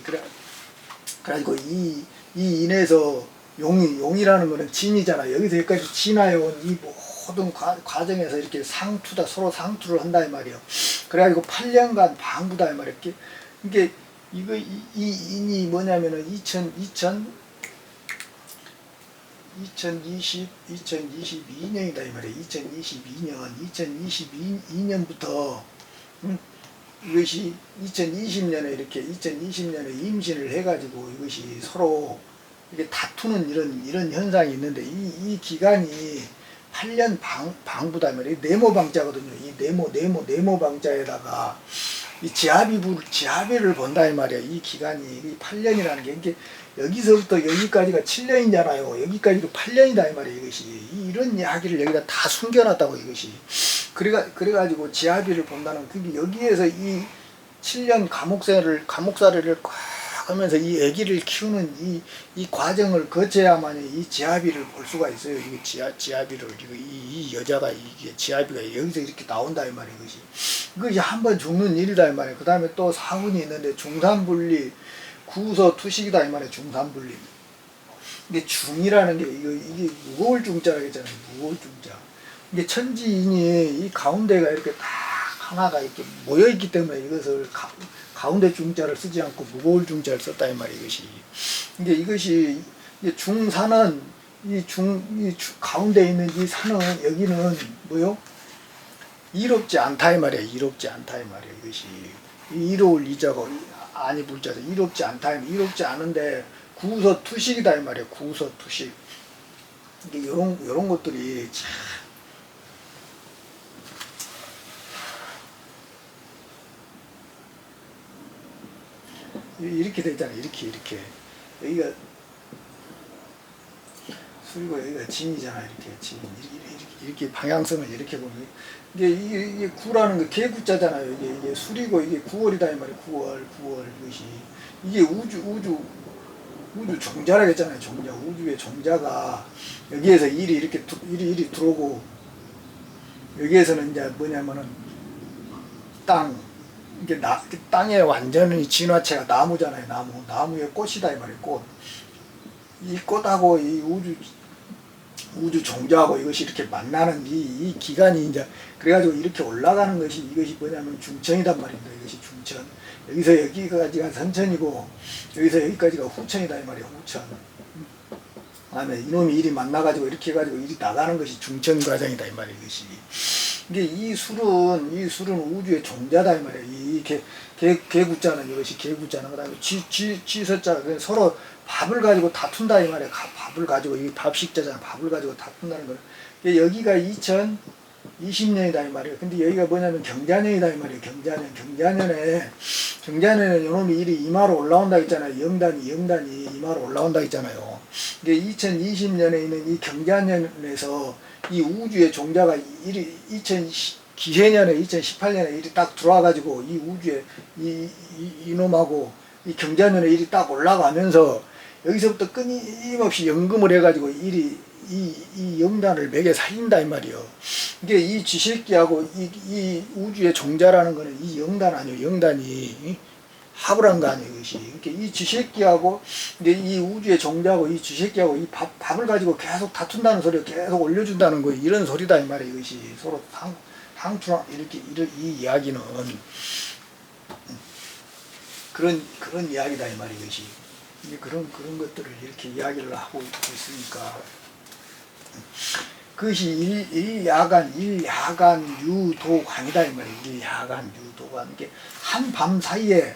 S1: 그래가지고 이 인에서 용이라는 거는 진이잖아. 여기서 여기까지 진화해온 이 모든 과정에서 이렇게 서로 상투를 한다 이 말이에요. 그래가지고 8년간 방부다 이 말이에요. 이게 이 인이 뭐냐면은 2022년이다 이 말이에요. 2022년부터 이것이 2020년에 임신을 해가지고 이것이 서로 이게 다투는 이런 현상이 있는데 이 기간이 8년 방부다 말이에요. 네모방자거든요. 이 네모방자에다가 이 지하비를 본다 이 말이에요. 이 기간이 8년이라는 게 이게 여기서부터 여기까지가 7년이잖아요. 여기까지도 8년이다 이 말이에요. 이것이 이런 이야기를 여기다 다 숨겨놨다고 이것이. 그래가지고 지하비를 본다는 그게 여기에서 이 7년 감옥살이를 꽉 하면서 이 아기를 키우는 이 과정을 거쳐야만 이 지아비를 볼 수가 있어요. 이게 지아비를 이 여자가 이게 지아비가 여기서 이렇게 나온다 이 말이에요. 이것이 한 번 죽는 일이다 이 말이에요. 그 다음에 또 사운이 있는데 중산분리 구서 투식이다 이 말이에요. 중산분리. 이게 중이라는 게 이게 무거울 중자라고 했잖아요. 무거울 중자. 이게 천지인이 이 가운데가 이렇게 딱 하나가 이렇게 모여 있기 때문에 이것을 가운데 중자를 쓰지 않고 무거울 중자를 썼다 이 말이에요. 이것이 중산은 가운데 있는 이 산은 여기는 뭐요? 이롭지 않다 이 말이에요. 이롭지 않다 이 말이에요. 이것이 이로울 이자고 아니 불자죠. 이롭지 않다. 이롭지 않은데 구서 투식이다 이 말이에요. 구서 투식. 이게 요런 것들이 참 이렇게 되잖아요. 이렇게 여기가 수리고 여기가 진이잖아. 이렇게 진 이렇게 방향성을 이렇게 보면 이게 구라는 게 개구자잖아요. 이게 수리고 이게 구월이다 이 말이에요. 구월 이것이 이게 우주 종자라고 했잖아요. 종자 우주의 종자가 여기에서 일이 들어오고 여기에서는 이제 뭐냐면은 이게 땅의 완전히 진화체가 나무잖아요. 나무의 꽃이다 이 말이에요. 꽃. 이 꽃하고 이 우주 종자하고 이것이 이렇게 만나는 이 기간이 이제 그래가지고 이렇게 올라가는 것이 이것이 뭐냐면 중천이단 말입니다. 이것이 중천. 여기서 여기까지가 선천이고 여기서 여기까지가 후천이다 이 말이에요. 후천. 다음에 이놈이 일이 만나가지고 이렇게 해가지고 일이 나가는 것이 중천 과정이다 이 말이에요. 이게 이 술은 우주의 종자다 이 말이에요. 이 개구자는 이것이 개구자는 그다음에 지서자 서로 밥을 가지고 다툰다 이 말이에요. 밥을 가지고 이 밥식자잖아. 밥을 가지고 다툰다는 거. 여기가 2020년이다 이 말이에요. 근데 여기가 뭐냐면 경자년이다 이 말이에요. 경자년에 요놈이 일이 이마로 올라온다 했잖아요. 영단이 이마로 올라온다 했잖아요. 이게 2020년에 있는 이 경자년에서 이 우주의 종자가 기해년에 2018년에 일이 딱 들어와가지고 이 우주에 이놈하고 이 경자년에 일이 딱 올라가면서 여기서부터 끊임없이 연금을 해가지고 일이 이 영단을 맥에 살린다 이 말이요. 이게 이 쥐새끼하고 이 우주의 종자라는 거는 이 영단 아니에요. 영단이 합을 한 거 아니에요. 이것이. 그러니까 이 쥐새끼하고 이 우주의 종자하고 이 쥐새끼하고 이 밥을 가지고 계속 다툰다는 소리를 계속 올려준다는 거 이런 소리다 이 말이에요. 이것이 서로 상추랑 이렇게 이 이야기는 그런 이야기다 이 말이에요. 이것이. 이제 그런 것들을 이렇게 이야기를 하고 있으니까 그것이 일야간 유도관이다 이 말이에요. 일야간 유도관. 이게 한밤 사이에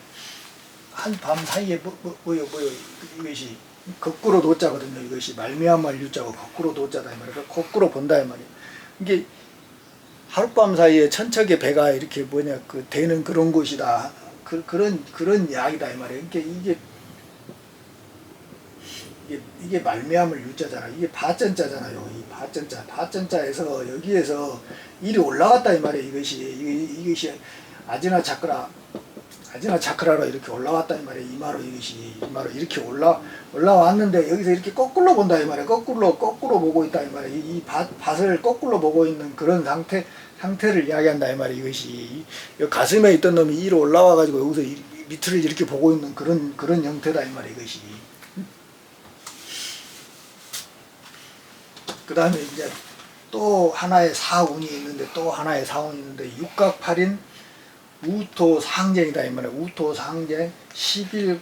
S1: 뭐요 이것이 거꾸로 도자거든요. 이것이 말미암을 유자고 거꾸로 도자다 이 말이에요. 거꾸로 본다 이 말이에요. 이게 하룻밤 사이에 천척의 배가 이렇게 되는 그런 곳이다. 그런 이야기다 이 말이에요. 그러니까 이게 말미암을 유자잖아. 이게 바전자잖아요. 이 바전자에서 여기에서 일이 올라갔다 이 말이에요. 이것이 아지나 차크라로 이렇게 올라왔다 이 말이에요. 이마로 이렇게 올라왔는데 여기서 이렇게 거꾸로 본다 이 말이에요. 거꾸로 보고 있다 이 말이에요. 이 밭을 거꾸로 보고 있는 그런 상태를 이야기한다 이 말이에요. 이것이 가슴에 있던 놈이 위로 올라와 가지고 여기서 밑을 이렇게 보고 있는 그런 형태다 이 말이에요. 이것이. 그 다음에 이제 또 하나의 사운이 있는데 육각팔인 우토상쟁이다 이 말이에요. 우토상쟁 11간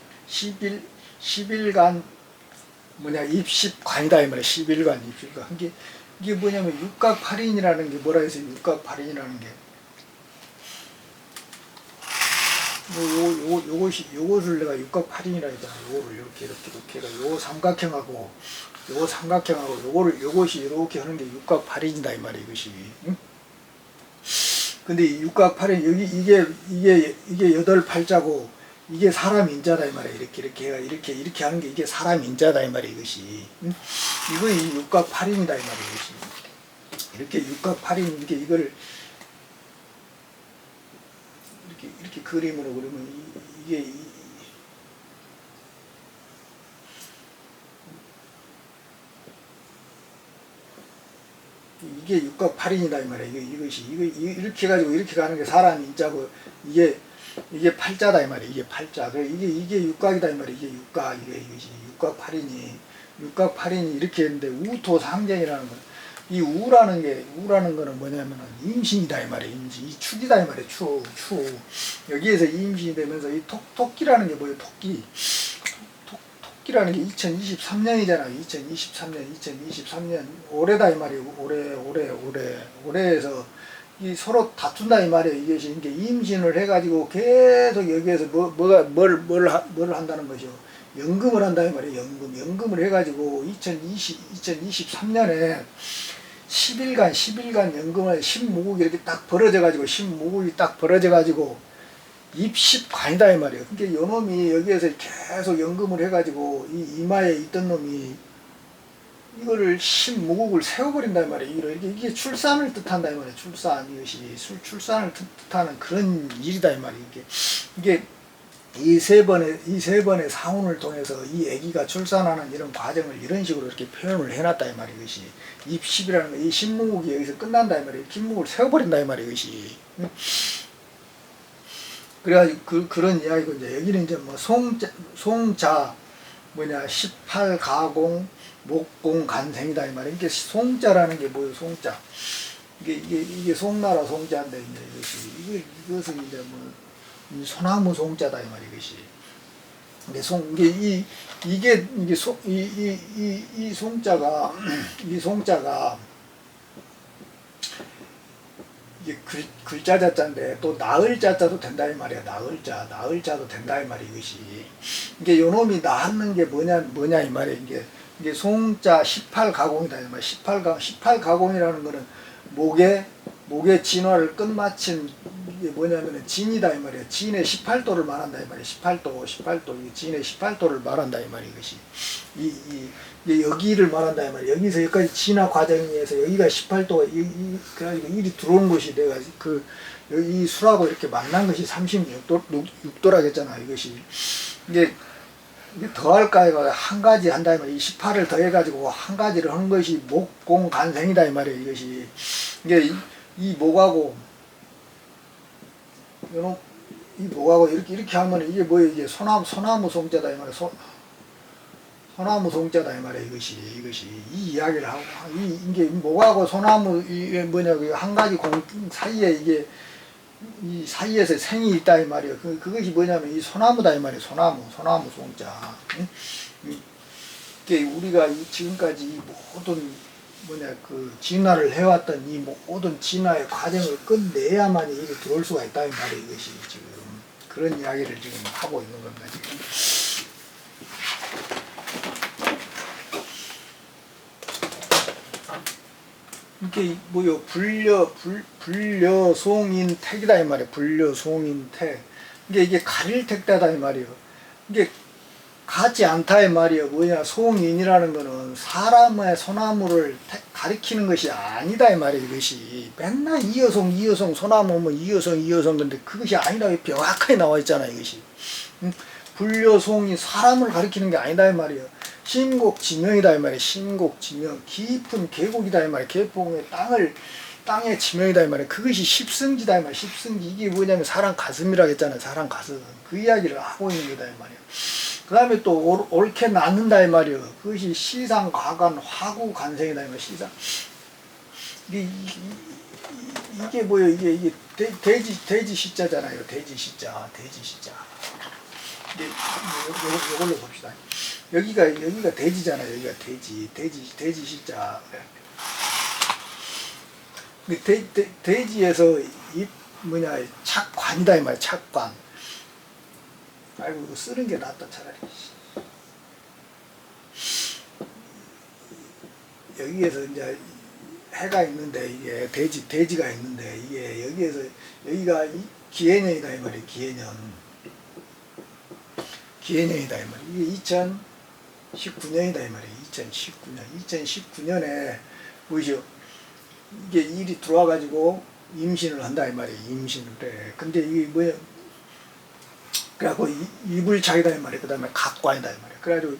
S1: 입십관이다 이 말이에요. 11관 입십관. 이게 뭐냐면 육각팔인이라는 게 뭐라 해서 육각팔인이라는 게 요것을 내가 육각팔인이라 했잖아. 요거를 이렇게 해가 요 삼각형하고 요것이 이렇게 하는 게 육각팔인이다 이 말이에요. 이것이. 응? 근데 육각팔인 여기 이게 여덟 팔자고 이게 사람 인자다 이 말이에요. 이렇게 하는 게 이게 사람 인자다 이 말이에요. 이것이. 응? 이거 육각팔인이다 이 말이에요. 이것이. 이렇게 육각팔인 이거를 이렇게 그림으로 그리면 이게 이게 육각팔인이다 이 말이야. 이것이 이렇게 해가지고 이렇게 가는 게 사람 인자고 이게 팔자다 이 말이야. 이게 팔자. 그래 이게 육각이다 이 말이야. 이게 육각 이것이 육각팔인이 이렇게 했는데 우토상쟁이라는 거. 이 우라는 거는 뭐냐면은 임신이다 이 말이야. 임신. 이 축이다 이 말이야. 축. 여기에서 임신이 되면서 이 토끼라는 게 뭐예요? 토끼라는 게 2023년이잖아. 2023년 올해다 이 말이에요. 올해에서 이 서로 다툰다 이 말이에요. 이것이 이제 임신을 해가지고 계속 여기에서 뭘 한다는 거죠. 연금을 한다 이 말이에요. 연금을 해가지고 2023년에 10일간 연금을 10무국이 이렇게 딱 벌어져가지고 10무국이 딱 벌어져가지고 입십관이다 이 말이에요. 그러니까 요놈이 여기에서 계속 연금을 해가지고 이 이마에 있던 놈이 이거를 10무국을 세워버린다 이 말이에요. 이게 출산을 뜻한다 이 말이에요. 이것이 출산을 뜻하는 그런 일이다 이 말이에요. 이게 이 세 번의 상훈을 통해서 이 아기가 출산하는 이런 과정을 이런 식으로 이렇게 표현을 해놨다 이 말이에요. 이것이 입십이라는 거, 이 신무국이 여기서 끝난다 이 말이에요. 김묵을 세워버린다 이 말이에요. 이것이. 그래가지고 그런 이야기고 이제 여기는 이제 뭐 송자 뭐냐 18가공 목공 간생이다 이 말이에요. 이게 송자라는 게 뭐예요? 송자. 이게 송나라 송자인데 이제 이것은 이제 뭐 소나무 송자다 이 말이에요. 이것이. 이게 이 송자가 이게 글자 자자인데 또 나을 자자도 된다 이 말이야. 나을 자도 된다 이 말이야. 이것이. 이게 요놈이 낳는 게 뭐냐 이 말이야. 이게 송자 18가공이다 이 말이야. 18가공이라는 거는 목의 진화를 끝마친 이게 뭐냐면은 진이다 이 말이야. 진의 18도를 말한다 이 말이야. 18도 이게 진의 18도를 말한다 이 말이야. 이것이 이게 여기를 말한다 이 말이야. 여기서 여기까지 진화 과정에서 여기가 18도가 그래가지고 일이 들어온 것이 내가 이 술하고 이렇게 만난 것이 36도라고 했잖아. 이것이 이게 더할까 해가 한 가지 한다 이 말이야. 이 18을 더해가지고 한 가지를 한 것이 목공간생이다 이 말이야. 이것이 이게 이 목하고 이렇게 하면 이게 뭐예요? 이게 소나무 송자다 이 말이야. 소나무 송자다 이 말이야. 이것이 이 이야기를 하고 이게 목하고 소나무 이게 뭐냐 한 가지 공 사이에 이게 이 사이에서 생이 있다 이 말이에요. 그것이 뭐냐면 이 소나무다 이 말이에요. 소나무 송자. 이게 우리가 지금까지 이 모든 진화를 해왔던 이 모든 진화의 과정을 끝내야만이 이게 들어올 수가 있다 이 말이에요. 이것이 지금 그런 이야기를 지금 하고 있는 겁니다. 지금. 이게 뭐요? 불려송인택이다 이 말이에요. 불려송인택. 이게 가릴 택다다 이 말이에요. 이게 가지 않다 이 말이에요. 뭐냐? 송인이라는 거는 사람의 소나무를 가리키는 것이 아니다 이 말이에요. 이것이 맨날 이여송 소나무 뭐 이여송 근데 그것이 아니다. 명확하게 나와 있잖아 이것이. 불려송이 사람을 가리키는 게 아니다 이 말이에요. 신곡지명이다 이 말이에요. 신곡지명 깊은 계곡이다 이 말이에요. 계곡의 땅의 지명이다 이 말이에요. 그것이 십승지다 이 말이에요. 십승지 이게 뭐냐면 사람 가슴이라고 했잖아요. 사람 가슴 그 이야기를 하고 있는 거다 이 말이에요. 그 다음에 또 옳게 낳는다 이 말이에요. 그것이 시상과관 화구간생이다 이 말이에요. 시상 이게 뭐예요? 이게 돼지 시자잖아요. 돼지 시자. 요걸로 봅시다. 여기가 돼지잖아요. 여기가 돼지 시자. 돼지에서 이 착관이다 이 말이야. 착관. 아이고 이거 쓰는 게 낫다 차라리. 여기에서 이제 해가 있는데 이게 돼지가 있는데 이게 여기가 기해년이다 이 말이에요. 기해년이다 이 말이에요. 이게 2019년이다 이 말이에요. 2019년에 보이죠? 이게 일이 들어와 가지고 임신을 한다 이 말이에요. 임신을 해. 근데 이게 뭐야? 그래갖고 이불차이다 이 말이에요. 그 다음에 각관이다 이 말이에요. 그래가지고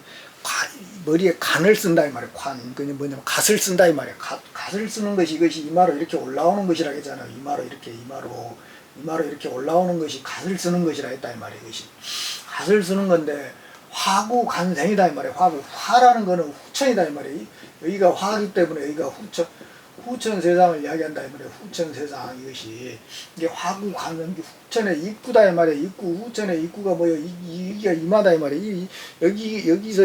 S1: 머리에 간을 쓴다 이 말이에요. 그냥 뭐냐면 갓을 쓴다 이 말이에요. 갓을 쓰는 것이 이것이 이마로 이렇게 올라오는 것이라 했잖아요. 이마로 이렇게 올라오는 것이 갓을 쓰는 것이라 했다 이 말이에요. 이것이 갓을 쓰는 건데 화구 간생이다 이 말이에요. 화라는 거는 후천이다 이 말이에요. 여기가 화기 때문에 여기가 후천 세상을 이야기한다 이 말이에요. 후천 세상 이것이 이게 화구 간생 후천의 입구다 이 말이에요. 후천의 입구가 뭐예요? 이기가 이마다 이 말이에요. 여기서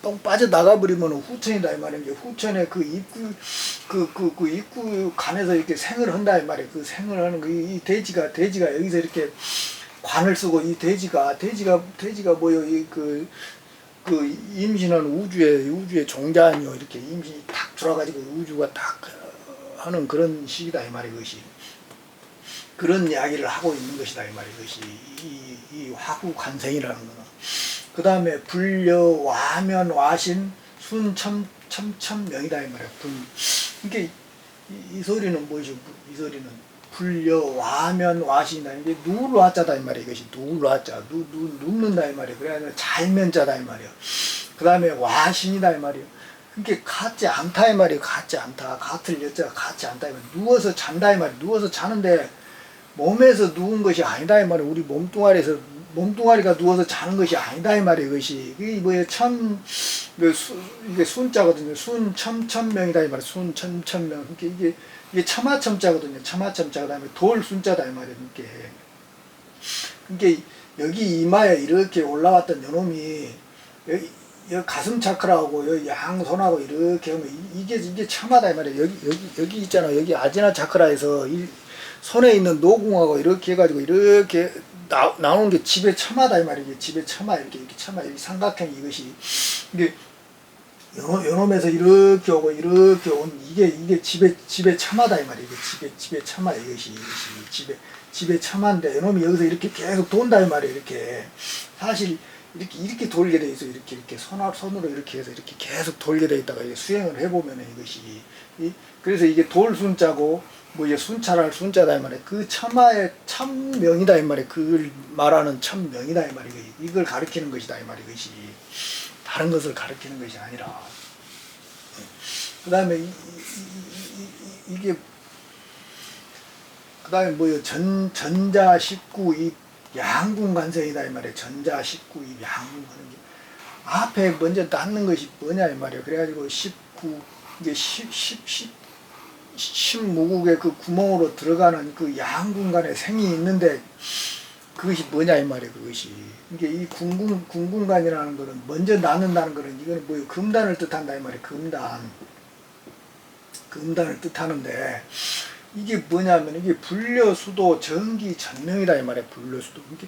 S1: 뻥 빠져 나가 버리면 후천이다 이 말이에요. 후천의 그 입구 그 입구 간에서 이렇게 생을 한다 이 말이에요. 그 생을 하는 이 돼지가 여기서 이렇게 관을 쓰고 이 돼지가 뭐예요? 그 임신한 우주의 종자 아니요. 이렇게 임신이 탁 들어가지고 우주가 탁 하는 그런 시기다 이 말이 것이 그런 이야기를 하고 있는 것이다 이 말이 것이 이 화구 간생이라는 거는 그 다음에 불려 와면 와신 순 첨명이다 이 말이야. 이게 이 소리는 무엇이고 이 소리는 불려 와면 와신이다. 이게 누울 와자다 이 말이야. 이것이 누울 와자 눕는다 이 말이야. 그래 잘면자다 이 말이야. 그 다음에 와신이다 이 말이야. 그게 같지 않다 이 말이에요. 같지 않다. 같을 여자가 같지 않다 이 말이에요. 누워서 잔다 이 말이에요. 누워서 자는데 몸에서 누운 것이 아니다 이 말이에요. 우리 몸뚱아리가 누워서 자는 것이 아니다 이 말이에요. 이것이 이게 뭐예요? 이게 순자거든요. 첨명이다 이 말이에요. 첨명. 이게 첨하첨자거든요. 첨하첨자 그다음에 돌 순자다 이 말이에요. 이게 여기 이마에 이렇게 올라왔던 요놈이 여기 가슴 차크라하고 여기 양손하고 이렇게 하면 이게 첨하다 이 말이에요. 여기 있잖아. 여기 아지나 차크라에서 이 손에 있는 노궁하고 이렇게 해가지고 이렇게 나오는 게 집에 첨하다 이 말이에요. 집에 첨하 이렇게 첨하 이 삼각형 이것이 이게 요놈에서 이렇게 오고 이렇게 온 이게 집에 첨하다 이 말이에요. 집에 첨하 이것이 집에 첨하인데 요놈이 여기서 이렇게 계속 돈다 이 말이에요. 이렇게 사실 이렇게 돌게 돼 있어. 이렇게 손으로 이렇게 해서 이렇게 계속 돌게 돼 있다가 수행을 해보면 이것이 그래서 이게 돌순자고 뭐 이제 순찰할 순자다 이 말이에요. 그 첨하의 참명이다 이 말이에요. 그걸 말하는 참명이다 이 말이에요. 이걸 가리키는 것이다 이 말이에요. 이것이 다른 것을 가리키는 것이 아니라 그 다음에 이게 그 다음에 뭐요? 전자 19입 양궁간생이다 이 말이에요. 전자 19입 양궁간생 앞에 먼저 닿는 것이 뭐냐 이 말이에요. 그래가지고 19 이게 10무국의 그 구멍으로 들어가는 그 양궁간에 생이 있는데 그것이 뭐냐 이 말이에요. 그것이 이게 이 궁궁간이라는 거는 먼저 낳는다는 거는 이거는 뭐예요? 금단을 뜻한다 이 말이에요. 금단을 뜻하는데 이게 뭐냐면 이게 불려수도 전기 전명이다 이 말이에요. 불려수도 이게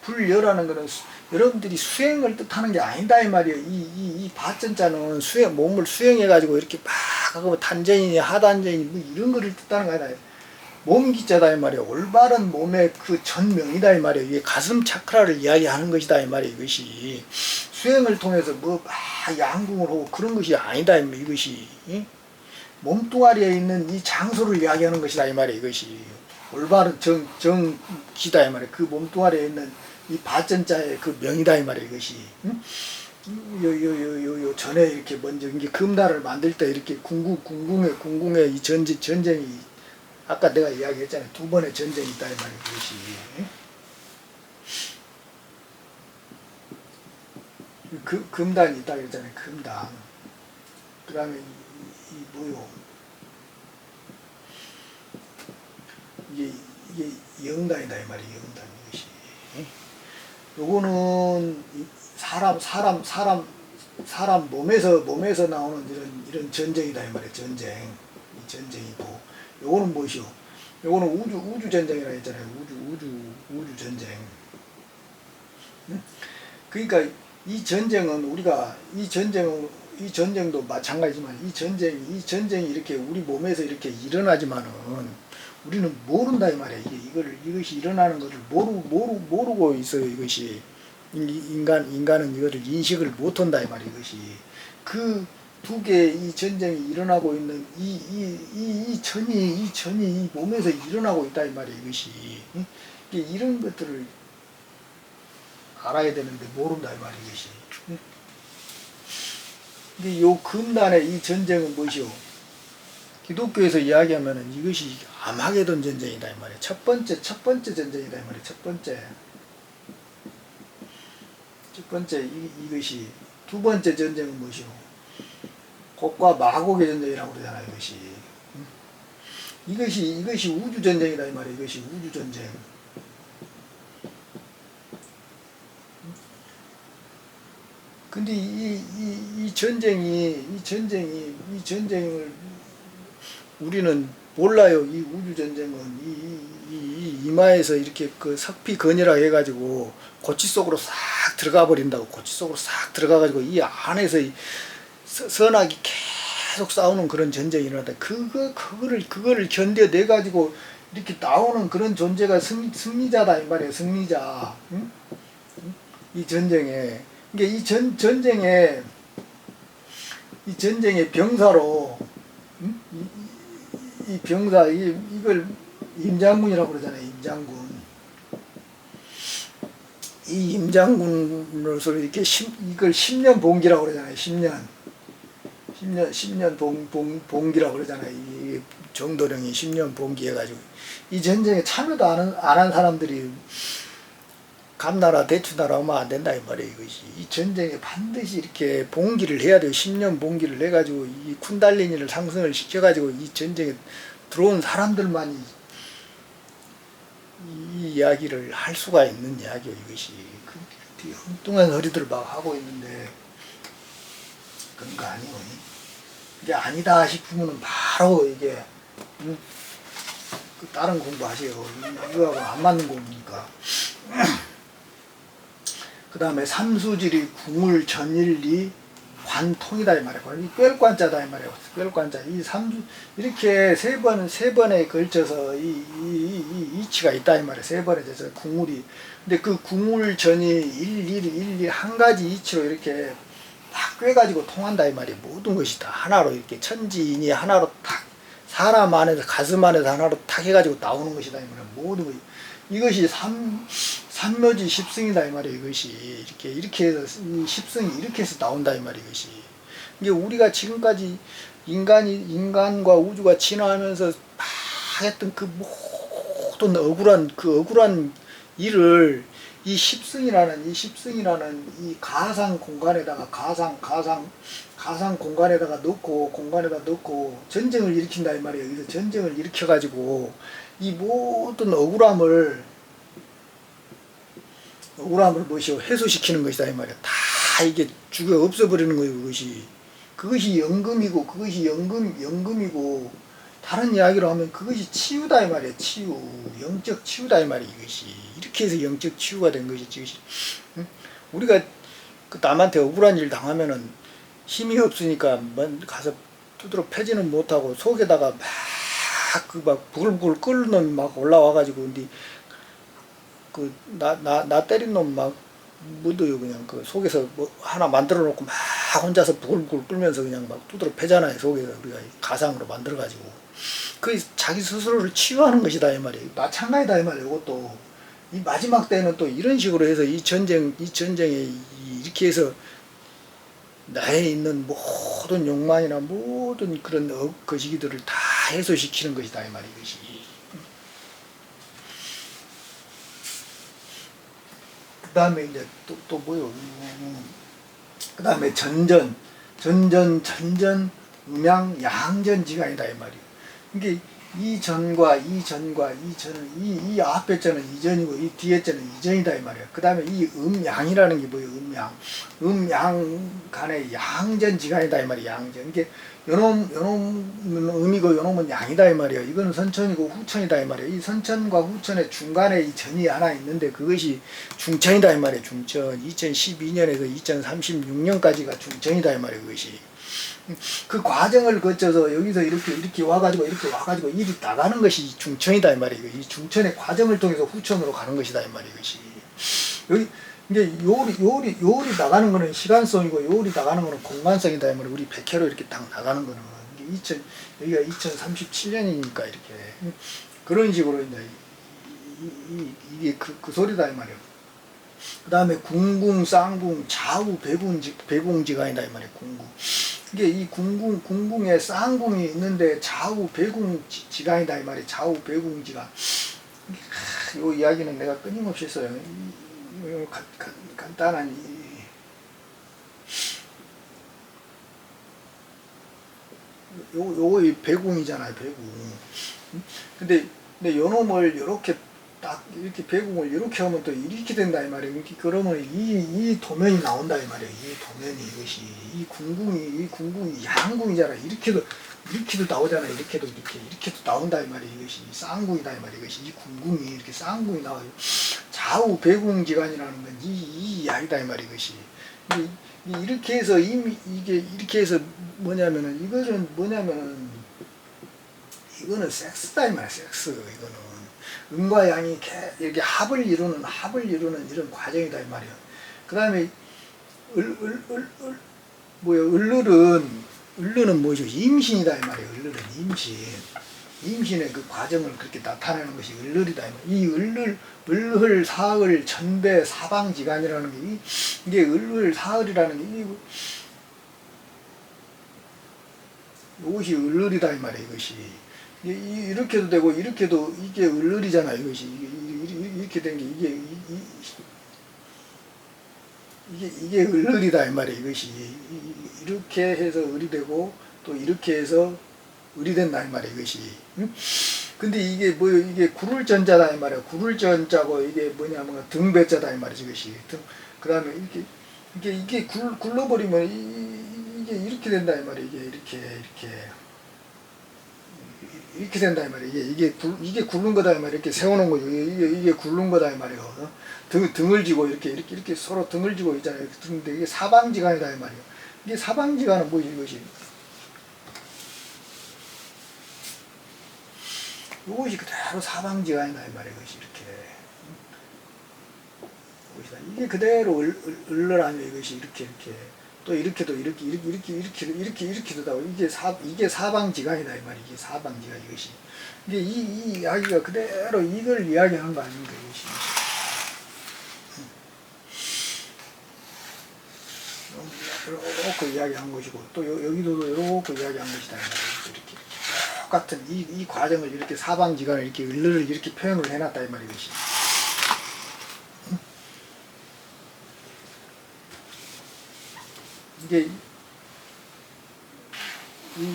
S1: 불려라는 거는 여러분들이 수행을 뜻하는 게 아니다 이 말이에요. 이 바전자는 몸을 수행해가지고 이렇게 막 하고 단전이니 하단전이니 뭐 이런 거를 뜻하는 거 아니다. 몸기자다 이 말이에요. 올바른 몸의 그 전명이다 이 말이에요. 이게 가슴 차크라를 이야기하는 것이다 이 말이에요. 이것이 수행을 통해서 뭐 양궁을 하고 그런 것이 아니다 이것이 몸뚱아리에 있는 이 장소를 이야기하는 것이다 이 말이에요. 이것이 올바른 정기다 이 말이에요. 그 몸뚱아리에 있는 이 바전자의 그 명이다 이 말이에요. 이것이 요 전에 이렇게 먼저 이게 금단을 만들 때 이렇게 궁궁의 이 전쟁이 아까 내가 이야기했잖아요. 두 번의 전쟁이 있다 이 말이에요. 그것이 금단이 있다 그랬잖아요. 금단. 그 다음에 이 뭐요? 이게 영단이다 이 말이에요. 영단 이것이. 요거는 사람 몸에서 나오는 이런 전쟁이다 이 말이에요. 이 전쟁이고. 요거는 무엇이요? 요거는 우주 전쟁이라 했잖아요. 우주 전쟁. 그러니까 이 전쟁도 마찬가지지만 이 전쟁이 이렇게 우리 몸에서 이렇게 일어나지만은 우리는 모른다 이 말이에요. 이것이 일어나는 것을 모르고 있어요. 이것이 인간은 이거를 인식을 못한다 이 말이에요. 이것이 그 두 개의 이 전쟁이 일어나고 있는 이 전이 이 몸에서 일어나고 있다 이 말이에요. 이것이 이런 것들을 알아야 되는데 모른다 이 말이에요. 이것이 근데 요 근단의 이 전쟁은 무엇이오? 기독교에서 이야기하면은 이것이 아마게돈 전쟁이다 이 말이야. 첫 번째 전쟁이다 이 말이야. 첫 번째 이것이. 두 번째 전쟁은 무엇이오? 곡과 마곡의 전쟁이라고 그러잖아 이것이. 이것이 우주 전쟁이다 이 말이야. 이것이 우주 전쟁. 근데 이 전쟁을 우리는 몰라요. 이 우주 전쟁은 이마에서 이렇게 그 석피건이라 해가지고 고치 속으로 싹 들어가 버린다고. 고치 속으로 싹 들어가가지고 이 안에서 선악이 계속 싸우는 그런 전쟁이 일어났다. 그거를 견뎌내 가지고 이렇게 나오는 그런 존재가 승리자다 이 말이에요. 승리자. 응? 이 전쟁에. 그러니까 이 전쟁의 병사로, 응? 이 병사, 이걸 임장군이라고 그러잖아요. 임장군. 이 임장군으로서 이렇게 이걸 10년 봉기라고 그러잖아요. 10년 봉기라고 그러잖아요. 이 정도령이 10년 봉기 해가지고 이 전쟁에 참여도 안 한 사람들이 감나라 대추나라 하면 안 된다 이 말이에요. 이것이 이 전쟁에 반드시 이렇게 봉기를 해야 돼요. 10년 봉기를 해가지고 이 쿤달리니를 상승을 시켜가지고 이 전쟁에 들어온 사람들만이 이 이야기를 할 수가 있는 이야기예요. 이것이 그 엉뚱한 소리들을 막 하고 있는데 그런 거 아니에요. 이게 아니다 싶으면 바로 이게 다른 공부하세요. 이거하고 안 맞는 공부니까. 그 다음에 삼수질이 궁을 전일리 관통이다 이 말이에요. 이 꿰관자다 이 말이에요. 꿰관자. 이 삼수 이렇게 세 번에 걸쳐서 이 이치가 있다 이 말이에요. 세 번에 걸쳐서 궁울이. 근데 그 궁울전이 일일 한 가지 이치로 이렇게 딱 꿰가지고 통한다 이 말이에요. 모든 것이 다 하나로 이렇게 천지인이 하나로 딱 사람 안에서 가슴 안에서 하나로 딱 해가지고 나오는 것이다 이 말이에요. 모든 것이. 이것이 삼묘지 십승이다 이 말이에요. 이것이 이렇게 해서 이 십승이 이렇게 해서 나온다 이 말이에요. 이것이 이게 우리가 지금까지 인간과 우주가 진화하면서 막 했던 그 모든 억울한 일을 이 십승이라는 이 가상 공간에다가 가상 공간에다가 넣고 전쟁을 일으킨다 이 말이에요. 여기서 전쟁을 일으켜 가지고 이 모든 억울함을 무엇이요? 해소시키는 것이다 이 말이야. 다 이게 죽여 없애버리는 거예요. 그것이 연금이고 다른 이야기로 하면 그것이 치유다 이 말이야. 치유, 영적 치유다 이 말이야. 이것이 이렇게 해서 영적 치유가 된 것이지. 이것이. 응? 우리가 그 남한테 억울한 일 당하면은 힘이 없으니까 가서 두드러 패지는 못하고 속에다가 막 부글부글 끓는 놈이 막 올라와가지고 근데 나 때린 놈 막 묻어요. 그냥 그 속에서 뭐 하나 만들어 놓고 막 혼자서 부글부글 끓면서 그냥 막 두드러 패잖아요. 속에서 우리가 가상으로 만들어가지고 그 자기 스스로를 치유하는 것이다 이 말이에요. 마찬가지다 이 말이에요. 이것도 이 마지막 때는 또 이런 식으로 해서 이 전쟁에 이렇게 해서 나에 있는 모든 욕망이나 모든 그런 거시기들을 다 해소시키는 것이다 이 말이에요. 이것이. 그 다음에 이제 또 뭐요? 그 다음에 전전, 음양, 양전지간이다 이 말이에요. 이게 이 전과 이 전은 이 앞에 전은 이전이고 이 뒤에 전은 이전이다 이 말이에요. 그 다음에 이 음양이라는 게 뭐예요? 음양 간의 양전지간이다 이 말이에요. 양전. 이게 요놈은 음이고 요놈은 양이다 이 말이에요. 이거는 선천이고 후천이다 이 말이에요. 이 선천과 후천의 중간에 이 전이 하나 있는데 그것이 중천이다 이 말이에요. 중천. 2012년에서 2036년까지가 중천이다 이 말이에요. 그것이. 그 과정을 거쳐서 여기서 이렇게 와가지고 일이 나가는 것이 중천이다 이 말이에요. 이 중천의 과정을 통해서 후천으로 가는 것이다 이 말이에요. 이것이. 여기 이제 요리 나가는 거는 시간성이고 요리 나가는 거는 공간성이다 이 말이에요. 우리 백회로 이렇게 딱 나가는 거는 여기가 2037년이니까 이렇게 그런 식으로 이제 이게 그 소리다 이 말이에요. 그 다음에 궁궁, 쌍궁, 좌우 배궁지간이다 이 말이에요. 궁궁. 이게 이 궁궁에 쌍궁이 있는데 좌우 배궁지간이다 이 말이에요. 좌우 배궁지간. 이 이야기는 내가 끊임없이 했어요. 간단한 요거 이 배궁이잖아요. 배궁. 근데 요놈을 이렇게 딱 이렇게 배궁을 이렇게 하면 또 이렇게 된다 이 말이에요. 그러면 이 도면이 나온다 이 말이에요. 이 도면이 이것이 이 궁궁이 양궁이잖아. 이렇게도 나오잖아. 이렇게도 나온다 이 말이에요. 이것이 쌍궁이다 이 말이에요. 이것이 이 궁궁이 이렇게 쌍궁이 나와요. 좌우 배궁지간이라는 건 이 이야기다 이 말이에요. 이것이 이렇게 해서 이렇게 해서 이거는 섹스다 이 말이야. 섹스. 이거는 음과 양이 이렇게 합을 이루는 이런 과정이다 이 말이야. 그 다음에 을르는 뭐죠? 임신이다 이 말이야. 을르는 임신의 그 과정을 그렇게 나타내는 것이 을르리다 이 말이야. 이 을을 사을 전배 사방지간이라는 게 이게 을을 사을이라는 게 이것이 을르리다 이 말이야. 이것이 이렇게도 되고 이렇게도 이게 을르리잖아. 이것이 이렇게 된 게 이게 을르리다 이 말이야. 이것이 이렇게 해서 을이 되고 또 이렇게 해서 을이 된다 이 말이야. 이것이. 근데 이게 이게 구를전자다 이 말이야. 구를전자고 이게 뭐냐면 등배자다 이 말이지. 이것이. 그다음에 이게 굴러버리면 이게 이렇게 된다 이 말이야. 이게 이렇게 된다 이 말이야. 이게 굴른 거다 이 말이야. 이렇게 세워놓은 거죠. 이게 굴른 거다 이 말이야. 등을 지고 이렇게 서로 등을 지고 있잖아요. 근데 이게 사방지간이다 이 말이야. 이게 사방지간은 뭐지 이것이? 이것이 그대로 사방지간이다 이 말이야. 이것이 이렇게. 이게 그대로 을러라며 이것이 이렇게. 또 이렇게도 이렇게도 나오고 이게 사방지간이다 이 말이야. 이게 사방지간 이것이. 이게 이 이야기가 그대로 이걸 이야기하는 거 아닙니까 이것이. 이렇게 이야기한 것이고 또 여기도 이렇게 이야기한 것이다 이 말이야. 이렇게 똑같은 이 과정을 이렇게 사방지간을 이렇게 을러를 이렇게 표현을 해놨다 이 말이야. 이것이. 이게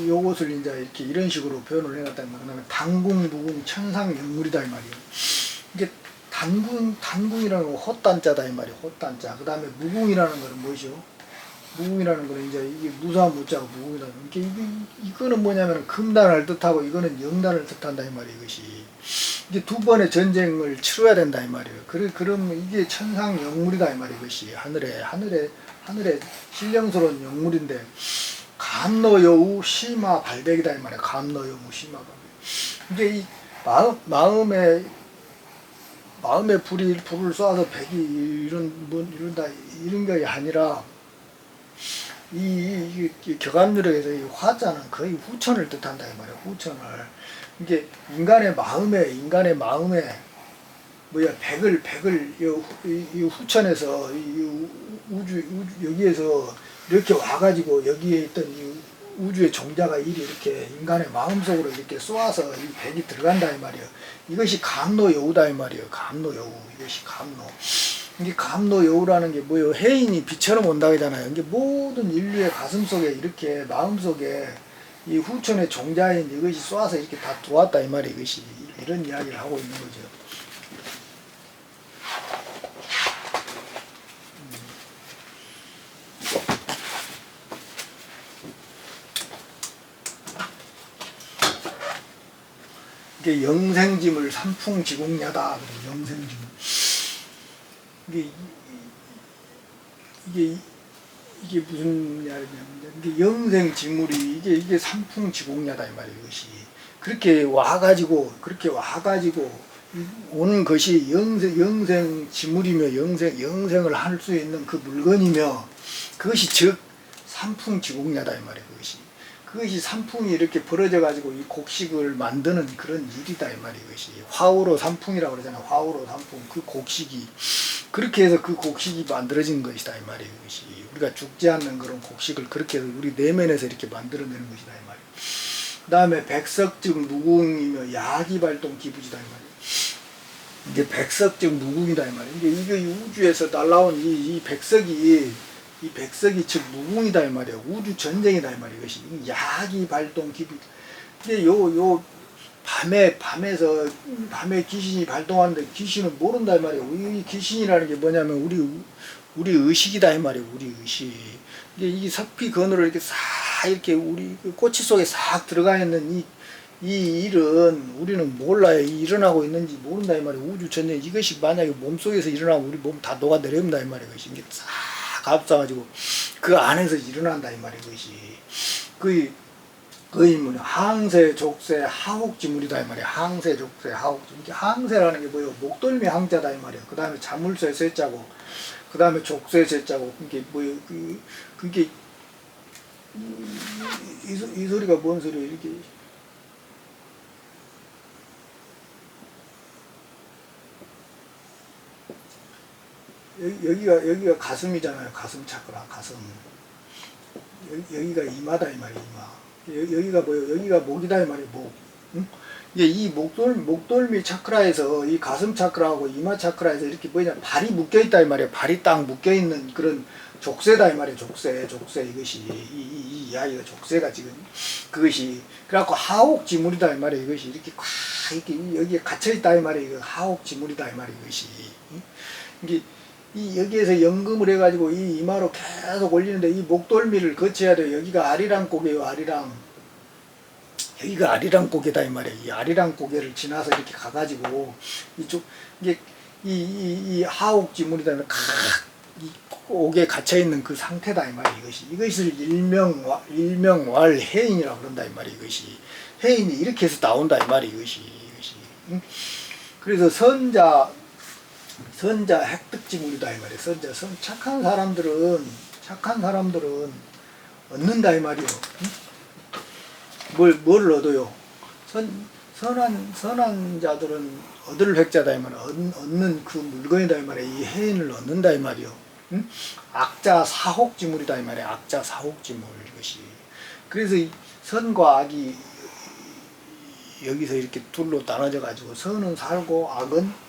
S1: 요것을 이제 이렇게 이런 식으로 표현을 해놨다는 말. 그다음에 단궁, 무궁, 천상영물이다 이 말이에요. 이게 단궁이라는 건 헛단자다 이 말이에요. 헛단자. 그다음에 무궁이라는 거는 뭐죠? 무궁이라는 거는 이제 이게 무사 무자고 무궁이라는 거. 이거는 뭐냐면 금단을 뜻하고 이거는 영단을 뜻한다 이 말이에요. 이것이. 이게 두 번의 전쟁을 치러야 된다 이 말이에요. 그러면 이게 천상영물이다 이 말이에요. 이것이 하늘에 신령스러운 영물인데 감노여우 심화 발백이다 이 말이야. 감노여우 심화 발백. 이게 이 마음에 불을 쏴서 백이 이런 게 아니라 이 격암유력에서 이 화자는 거의 후천을 뜻한다 이 말이야. 후천을. 이게 인간의 마음에 백을 이 후천에서 이 우주 여기에서 이렇게 와가지고 여기에 있던 이 우주의 종자가 이렇게 인간의 마음속으로 이렇게 쏘아서 이 백이 들어간다 이 말이에요. 이것이 감노여우다 이 말이에요. 감노여우. 이것이 감노. 이게 감노여우라는 게 뭐예요? 해인이 비처럼 온다 하잖아요. 이게 모든 인류의 가슴속에 이렇게 마음속에 이 후천의 종자인 이것이 쏘아서 이렇게 다 들어왔다 이 말이에요. 이것이 이런 이야기를 하고 있는 거죠. 이게 영생짐을 삼풍지공야다. 영생짐. 이게 무슨 말이냐면 이게 영생지물이 이게 삼풍지공야다 이 말이에요. 이것이 그렇게 와가지고 오는 것이 영생지물이며 영생을 할 수 있는 그 물건이며 그것이 즉 삼풍지공야다 이 말이에요. 그것이 삼풍이 이렇게 벌어져 가지고 이 곡식을 만드는 그런 일이다 이 말이에요. 이것이 화우로 삼풍이라고 그러잖아요. 화우로 삼풍. 그 곡식이 그렇게 해서 그 곡식이 만들어진 것이다 이 말이에요. 이것이 우리가 죽지 않는 그런 곡식을 그렇게 해서 우리 내면에서 이렇게 만들어내는 것이다 이 말이에요. 그 다음에 백석즉 무궁이며 야기발동 기부지다 이 말이에요. 이게 백석즉 무궁이다 이 말이에요. 이게 우주에서 날라온 이 백석이 즉 무궁이다 이 말이에요. 우주 전쟁이다 이 말이에요. 이것이 야기발동 기부. 근데 요 밤에 귀신이 발동하는데 귀신은 모른다 이 말이에요. 이 귀신이라는 게 뭐냐면 우리 의식이다 이 말이에요. 우리 의식. 이 석피 건으로 이렇게 싹 이렇게 우리 꼬치 속에 싹 들어가 있는 이 일은 우리는 몰라요. 이 일어나고 있는지 모른다 이 말이에요. 우주 전쟁 이것이 만약에 몸속에서 일어나면 우리 몸 다 녹아 내려온다 이 말이에요. 이것이 이게 싹 가득 그 안에서 일어난다 이 말이에요. 이것이 거의 뭐냐 항세 족쇄 하옥지물이다 이 말이에요. 항세 족쇄 하옥지물. 이게 항세라는 게 뭐예요? 목덜미 항자다 이 말이에요. 그 다음에 자물쇠 쇠자고, 그 다음에 족쇄 쇠자고. 이게 뭐예요? 그게 이 소리가 뭔 소리예요? 이렇게 여기가 가슴이잖아요. 가슴 차크라 가슴. 여기가 이마다 이 말이에요. 이마. 여기가 뭐예요? 여기가 목이다 이 말이에요. 목. 응? 이게 이 목덜미 차크라에서 이 가슴 차크라하고 이마 차크라에서 이렇게 뭐냐 발이 묶여 있다 이 말이에요. 발이 딱 묶여 있는 그런 족쇄다 이 말이에요. 족쇄 이것이 이 아이가 족쇄가 지금 그것이 그래갖고 하옥지물이다 이 말이에요. 이것이 이렇게 꽉 이렇게 여기에 갇혀 있다 이 말이에요. 이거 하옥지물이다 이 말이에요. 이것이 이게 여기에서 연금을 해가지고 이 이마로 계속 올리는데 이 목덜미를 거쳐야 돼요. 여기가 아리랑 고개요. 아리랑. 여기가 아리랑 고개다 이 말이에요. 이 아리랑 고개를 지나서 이렇게 가가지고 이쪽 이게 이 하옥지물이다 이 옥에 갇혀 있는 그 상태다 이 말이에요. 이것을 일명왈 해인이라고 그런다 이 말이에요. 이것이 해인이 이렇게 해서 나온다 이 말이에요. 이것이 응? 그래서 선자 획득지물이다 이 말이에요. 착한 사람들은 얻는다 이 말이에요. 응? 뭘 얻어요? 선한 자들은 얻을 획자다 이 말이에요. 얻는 그 물건이다 이 말이에요. 이 해인을 얻는다 이 말이에요. 응? 악자 사혹지물이다 이 말이에요. 악자 사혹지물 이것이. 그래서 이 선과 악이 여기서 이렇게 둘로 나눠져 가지고 선은 살고 악은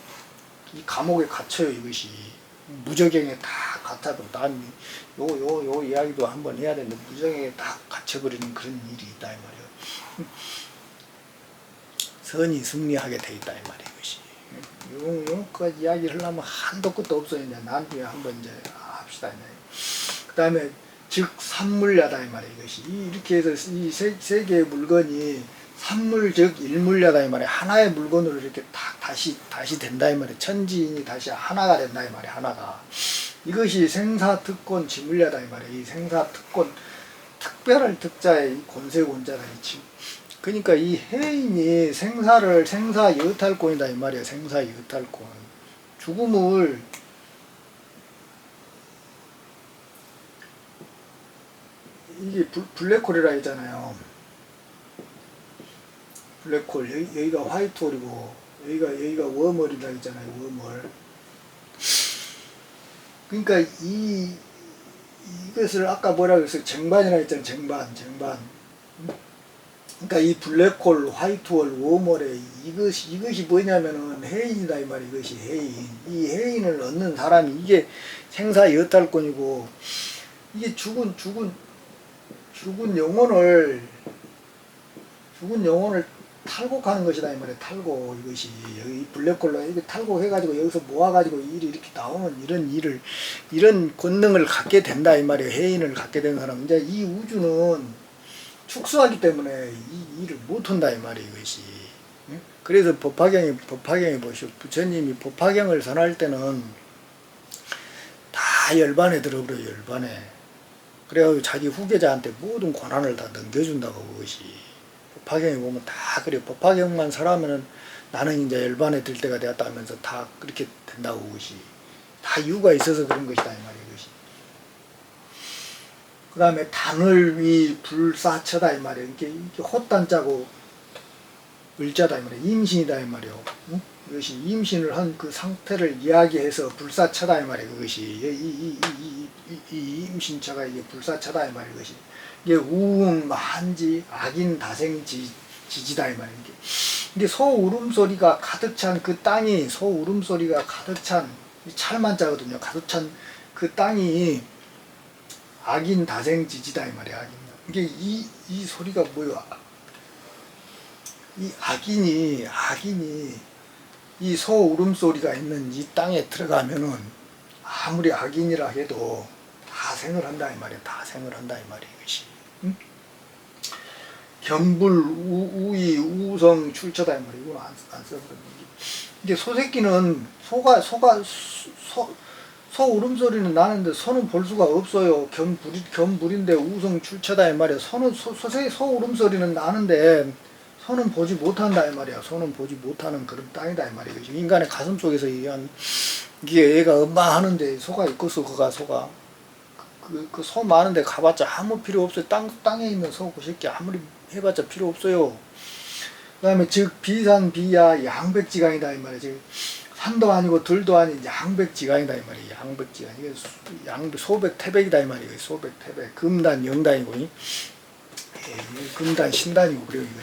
S1: 이 감옥에 갇혀요. 이것이 무적행에 다 갇혀도 난 요 이야기도 한번 해야 되는데 무적행에 다 갇혀버리는 그런 일이 있다 이 말이에요. 선이 승리하게 돼 있다 이 말이에요. 이것이 요까지 이야기를 하려면 한도 끝도 없어요. 이제 나중에 한번 이제 합시다. 그 다음에 즉 산물야다 이 말이에요. 이것이 이렇게 해서 이 세 개의 물건이 산물 즉 일물야다 이 말이에요. 하나의 물건으로 이렇게 다시 된다 이 말이에요. 천지인이 다시 하나가 된다 이 말이에요. 하나가. 이것이 생사특권 지물야다 이 말이에요. 이 생사특권 특별할 특자의 이 권세곤자다 이 그러니까 이 해인이 생사 여탈권이다 이 말이에요. 생사 여탈권. 죽음을 이게 블랙홀이라 했잖아요. 블랙홀 여기가 화이트홀이고 여기가 웜홀이라 했잖아요. 웜홀. 그러니까 이것을 아까 뭐라 그랬어요? 쟁반이라 했잖아요. 쟁반. 그러니까 이 블랙홀, 화이트홀, 웜홀에 이것이 뭐냐면은 해인이다 이 말이에요. 이것이 해인. 이 해인을 얻는 사람이 이게 생사 여탈권이고 이게 죽은 영혼을 탈곡하는 것이다 이 말이에요. 탈곡. 이것이 여기 블랙홀로 이렇게 탈곡해가지고 여기서 모아가지고 일이 이렇게 나오는 이런 권능을 갖게 된다 이 말이에요. 해인을 갖게 된 사람. 이제 이 우주는 축소하기 때문에 이 일을 못한다 이 말이에요. 이것이. 그래서 법화경에 보시오. 부처님이 법화경을 선할 때는 다 열반에 들어버려요. 열반에. 그래가지고 자기 후계자한테 모든 권한을 다 넘겨준다고. 그것이 법화경에 보면 다 그래요. 법화경만 설하면은 나는 이제 열반에 들 때가 되었다 하면서 다 그렇게 된다고. 그것이 다 이유가 있어서 그런 것이다 이 말이에요. 그것이. 그 다음에 단을위 불사처다 이 말이에요. 이게 헛단자고 을자다 이 말이에요. 임신이다 이 말이에요. 응? 이것이 임신을 한 그 상태를 이야기해서 불사차다 이 말이에요. 그것이 이 임신처가 이게 불사차다 이 말이에요. 이것이 이게 우웅 만지 악인 다생 지지다 이 말이에요. 이게 소 울음소리가 가득 찬 그 땅이 소 울음소리가 가득 찬 찰만자거든요. 가득 찬 그 땅이 악인 다생 지지다 이 말이에요. 악인. 이게 이 소리가 뭐야? 이 악인이 이 소 울음소리가 있는 이 땅에 들어가면은 아무리 악인이라 해도 다 생을 한다 이 말이야. 다 생을 한다 이 말이야. 이것이. 응? 경불 우이 우성 출처다 이 말이야. 이건 안 써버렸네. 이게 소새끼는 소 울음소리는 나는데 소는 볼 수가 없어요. 견불인데 우성 출처다 이 말이야. 소 울음소리는 나는데 소는 보지 못한다 이 말이야. 소는 보지 못하는 그런 땅이다 이 말이야. 인간의 가슴 속에서 이게 얘가 엄마 하는데 소가 있겠어. 소가 그 소 많은데 가봤자 아무 필요 없어요. 땅에 있는 소 그 새끼 아무리 해봤자 필요 없어요. 그 다음에 즉 비산 비야 양백지간이다 이 말이야. 즉 산도 아니고 들도 아닌 양백지간이다 이 말이야. 양백지간 이게 소백태백이다 이 말이야. 소백태백 금단 영단이고 금단 신단이고 그래요 이거.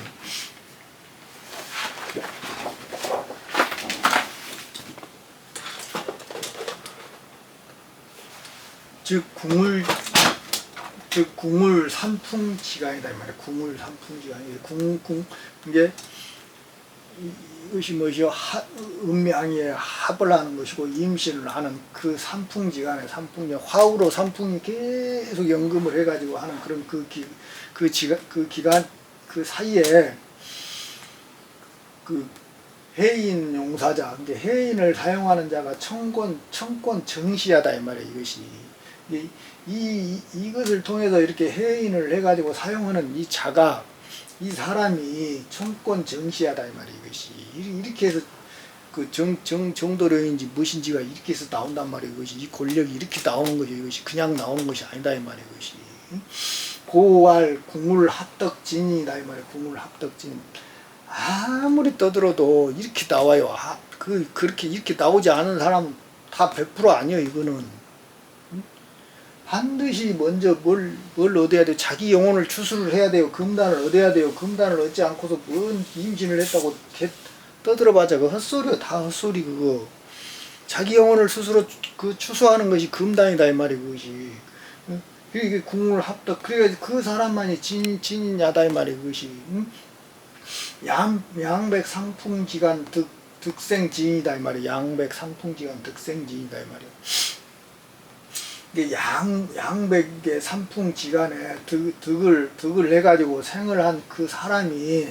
S1: 즉 궁을 삼풍지간이다 이 말이야. 궁을 삼풍지간 이게 이것이 뭐시요? 음양에 합을 하는 것이고 임신을 하는 그 삼풍지간에 화우로 삼풍이 계속 연금을 해가지고 하는 그런 그 기간 그 사이에 그 해인 용사자, 이게 해인을 사용하는 자가 청권 정시하다 이 말이에요. 이것이 이것을 통해서 이렇게 해인을 해가지고 사용하는 이 자가 이 사람이 청권 정시하다 이 말이에요. 이것이 이렇게 해서 그 정도령인지 무엇인지가 이렇게 해서 나온단 말이에요. 이것이 이 권력이 이렇게 나오는 것이 이것이 그냥 나오는 것이 아니다 이 말이에요. 이것이 고활 궁을 합덕진이다 이 말이에요. 궁을 합덕진 아무리 떠들어도 이렇게 나와요. 그렇게 이렇게 나오지 않은 사람은 다 100% 아니에요. 이거는 반드시 먼저 뭘 얻어야 돼요. 자기 영혼을 추수를 해야 돼요. 금단을 얻어야 돼요. 금단을 얻지 않고서 뭔 임신을 했다고 떠들어봤자 그 헛소리야. 다 헛소리 그거. 자기 영혼을 스스로 추수하는 것이 금단이다 이 말이에요. 그것이. 이게 궁을 합덕. 그래가지고 그 사람만이 진인야다 이 말이에요. 그것이. 양백 상풍지간 득생지인이다 이 말이에요. 양백 상풍지간 득생지인이다 이 말이에요. 이게 양백의 상풍지간에 득을 해가지고 생을 한 그 사람이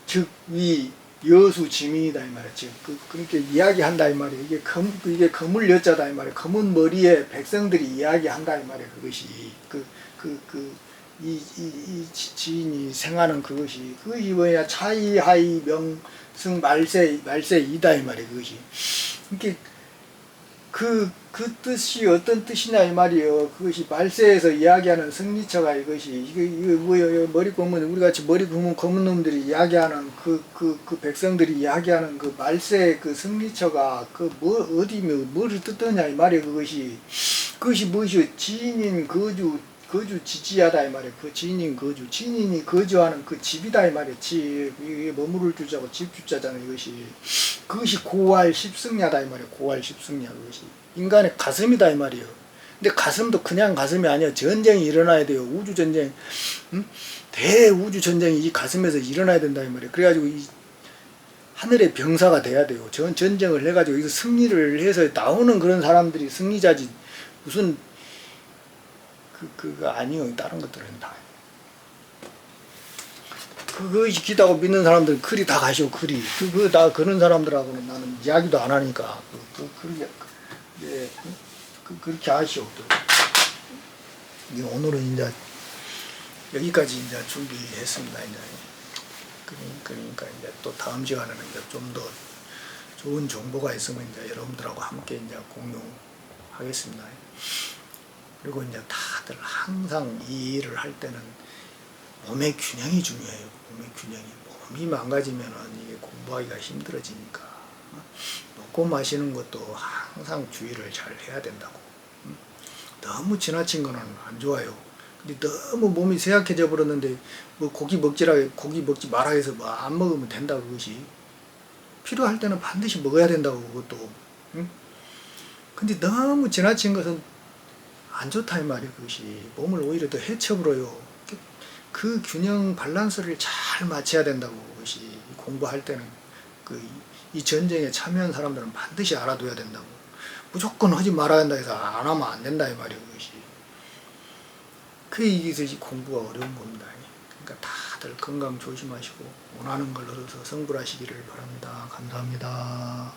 S1: 즉 위 여수 지민이다 이 말이에요. 즉 그렇게 이야기한다 이 말이에요. 이게 거물 여자다 이 말이에요. 검은 머리에 백성들이 이야기한다 이 말이에요. 그것이 이 지인이 생하는 그것이 뭐냐 차이하이 명승 말세이다 이 말이에요. 그것이 이렇게 그 뜻이 어떤 뜻이냐 이 말이에요. 그것이 말세에서 이야기하는 승리처가 이것이 이거 뭐예요? 머리 검은 우리 같이 머리 검은 놈들이 이야기하는 그 백성들이 이야기하는 그 말세의 그 승리처가 뭐를 뜻하냐 이 말이에요. 그것이 무엇이요? 지인인 거주 지지하다 이 말이에요. 그 지인인 거주, 지인이 거주하는 그 집이다 이 말이에요. 집, 이게 머무를 주자고 집 주자잖아요. 그것이 고활 십승야다 이 말이에요. 고활 십승야 그것이 인간의 가슴이다 이 말이에요. 근데 가슴도 그냥 가슴이 아니에요. 전쟁이 일어나야 돼요. 우주 전쟁, 대우주 전쟁이 이 가슴에서 일어나야 된다 이 말이에요. 그래가지고 이 하늘의 병사가 돼야 돼요. 전쟁을 해가지고 이거 승리를 해서 나오는 그런 사람들이 승리자지 무슨 그거 아니요. 다른 것들은 다. 그것이 기다고 믿는 사람들은 그리 다 가시오. 다 그런 사람들하고는 나는 이야기도 안 하니까. 그렇게 아시오. 오늘은 이제 여기까지 이제 준비했습니다. 이제. 그러니까 이제 또 다음 시간에는 이제 좀 더 좋은 정보가 있으면 이제 여러분들하고 함께 이제 공유하겠습니다. 그리고 이제 다들 항상 이 일을 할 때는 몸의 균형이 중요해요. 몸의 균형이. 몸이 망가지면은 이게 공부하기가 힘들어지니까. 먹고 마시는 것도 항상 주의를 잘 해야 된다고. 너무 지나친 거는 안 좋아요. 근데 너무 몸이 쇠약해져 버렸는데 뭐 고기 먹지 마라 해서 뭐 안 먹으면 된다 그것이. 필요할 때는 반드시 먹어야 된다고 그것도. 응? 근데 너무 지나친 것은 안 좋다 이 말이에요. 그것이 몸을 오히려 더 해쳐버려요. 그 균형 밸런스를 잘 맞춰야 된다고. 그것이 공부할 때는 이 전쟁에 참여한 사람들은 반드시 알아둬야 된다고. 무조건 하지 말아야 한다 해서 안 하면 안 된다 이 말이에요. 그것이. 이게 공부가 어려운 겁니다. 그러니까 다들 건강 조심하시고 원하는 걸 얻어서 성불하시기를 바랍니다. 감사합니다.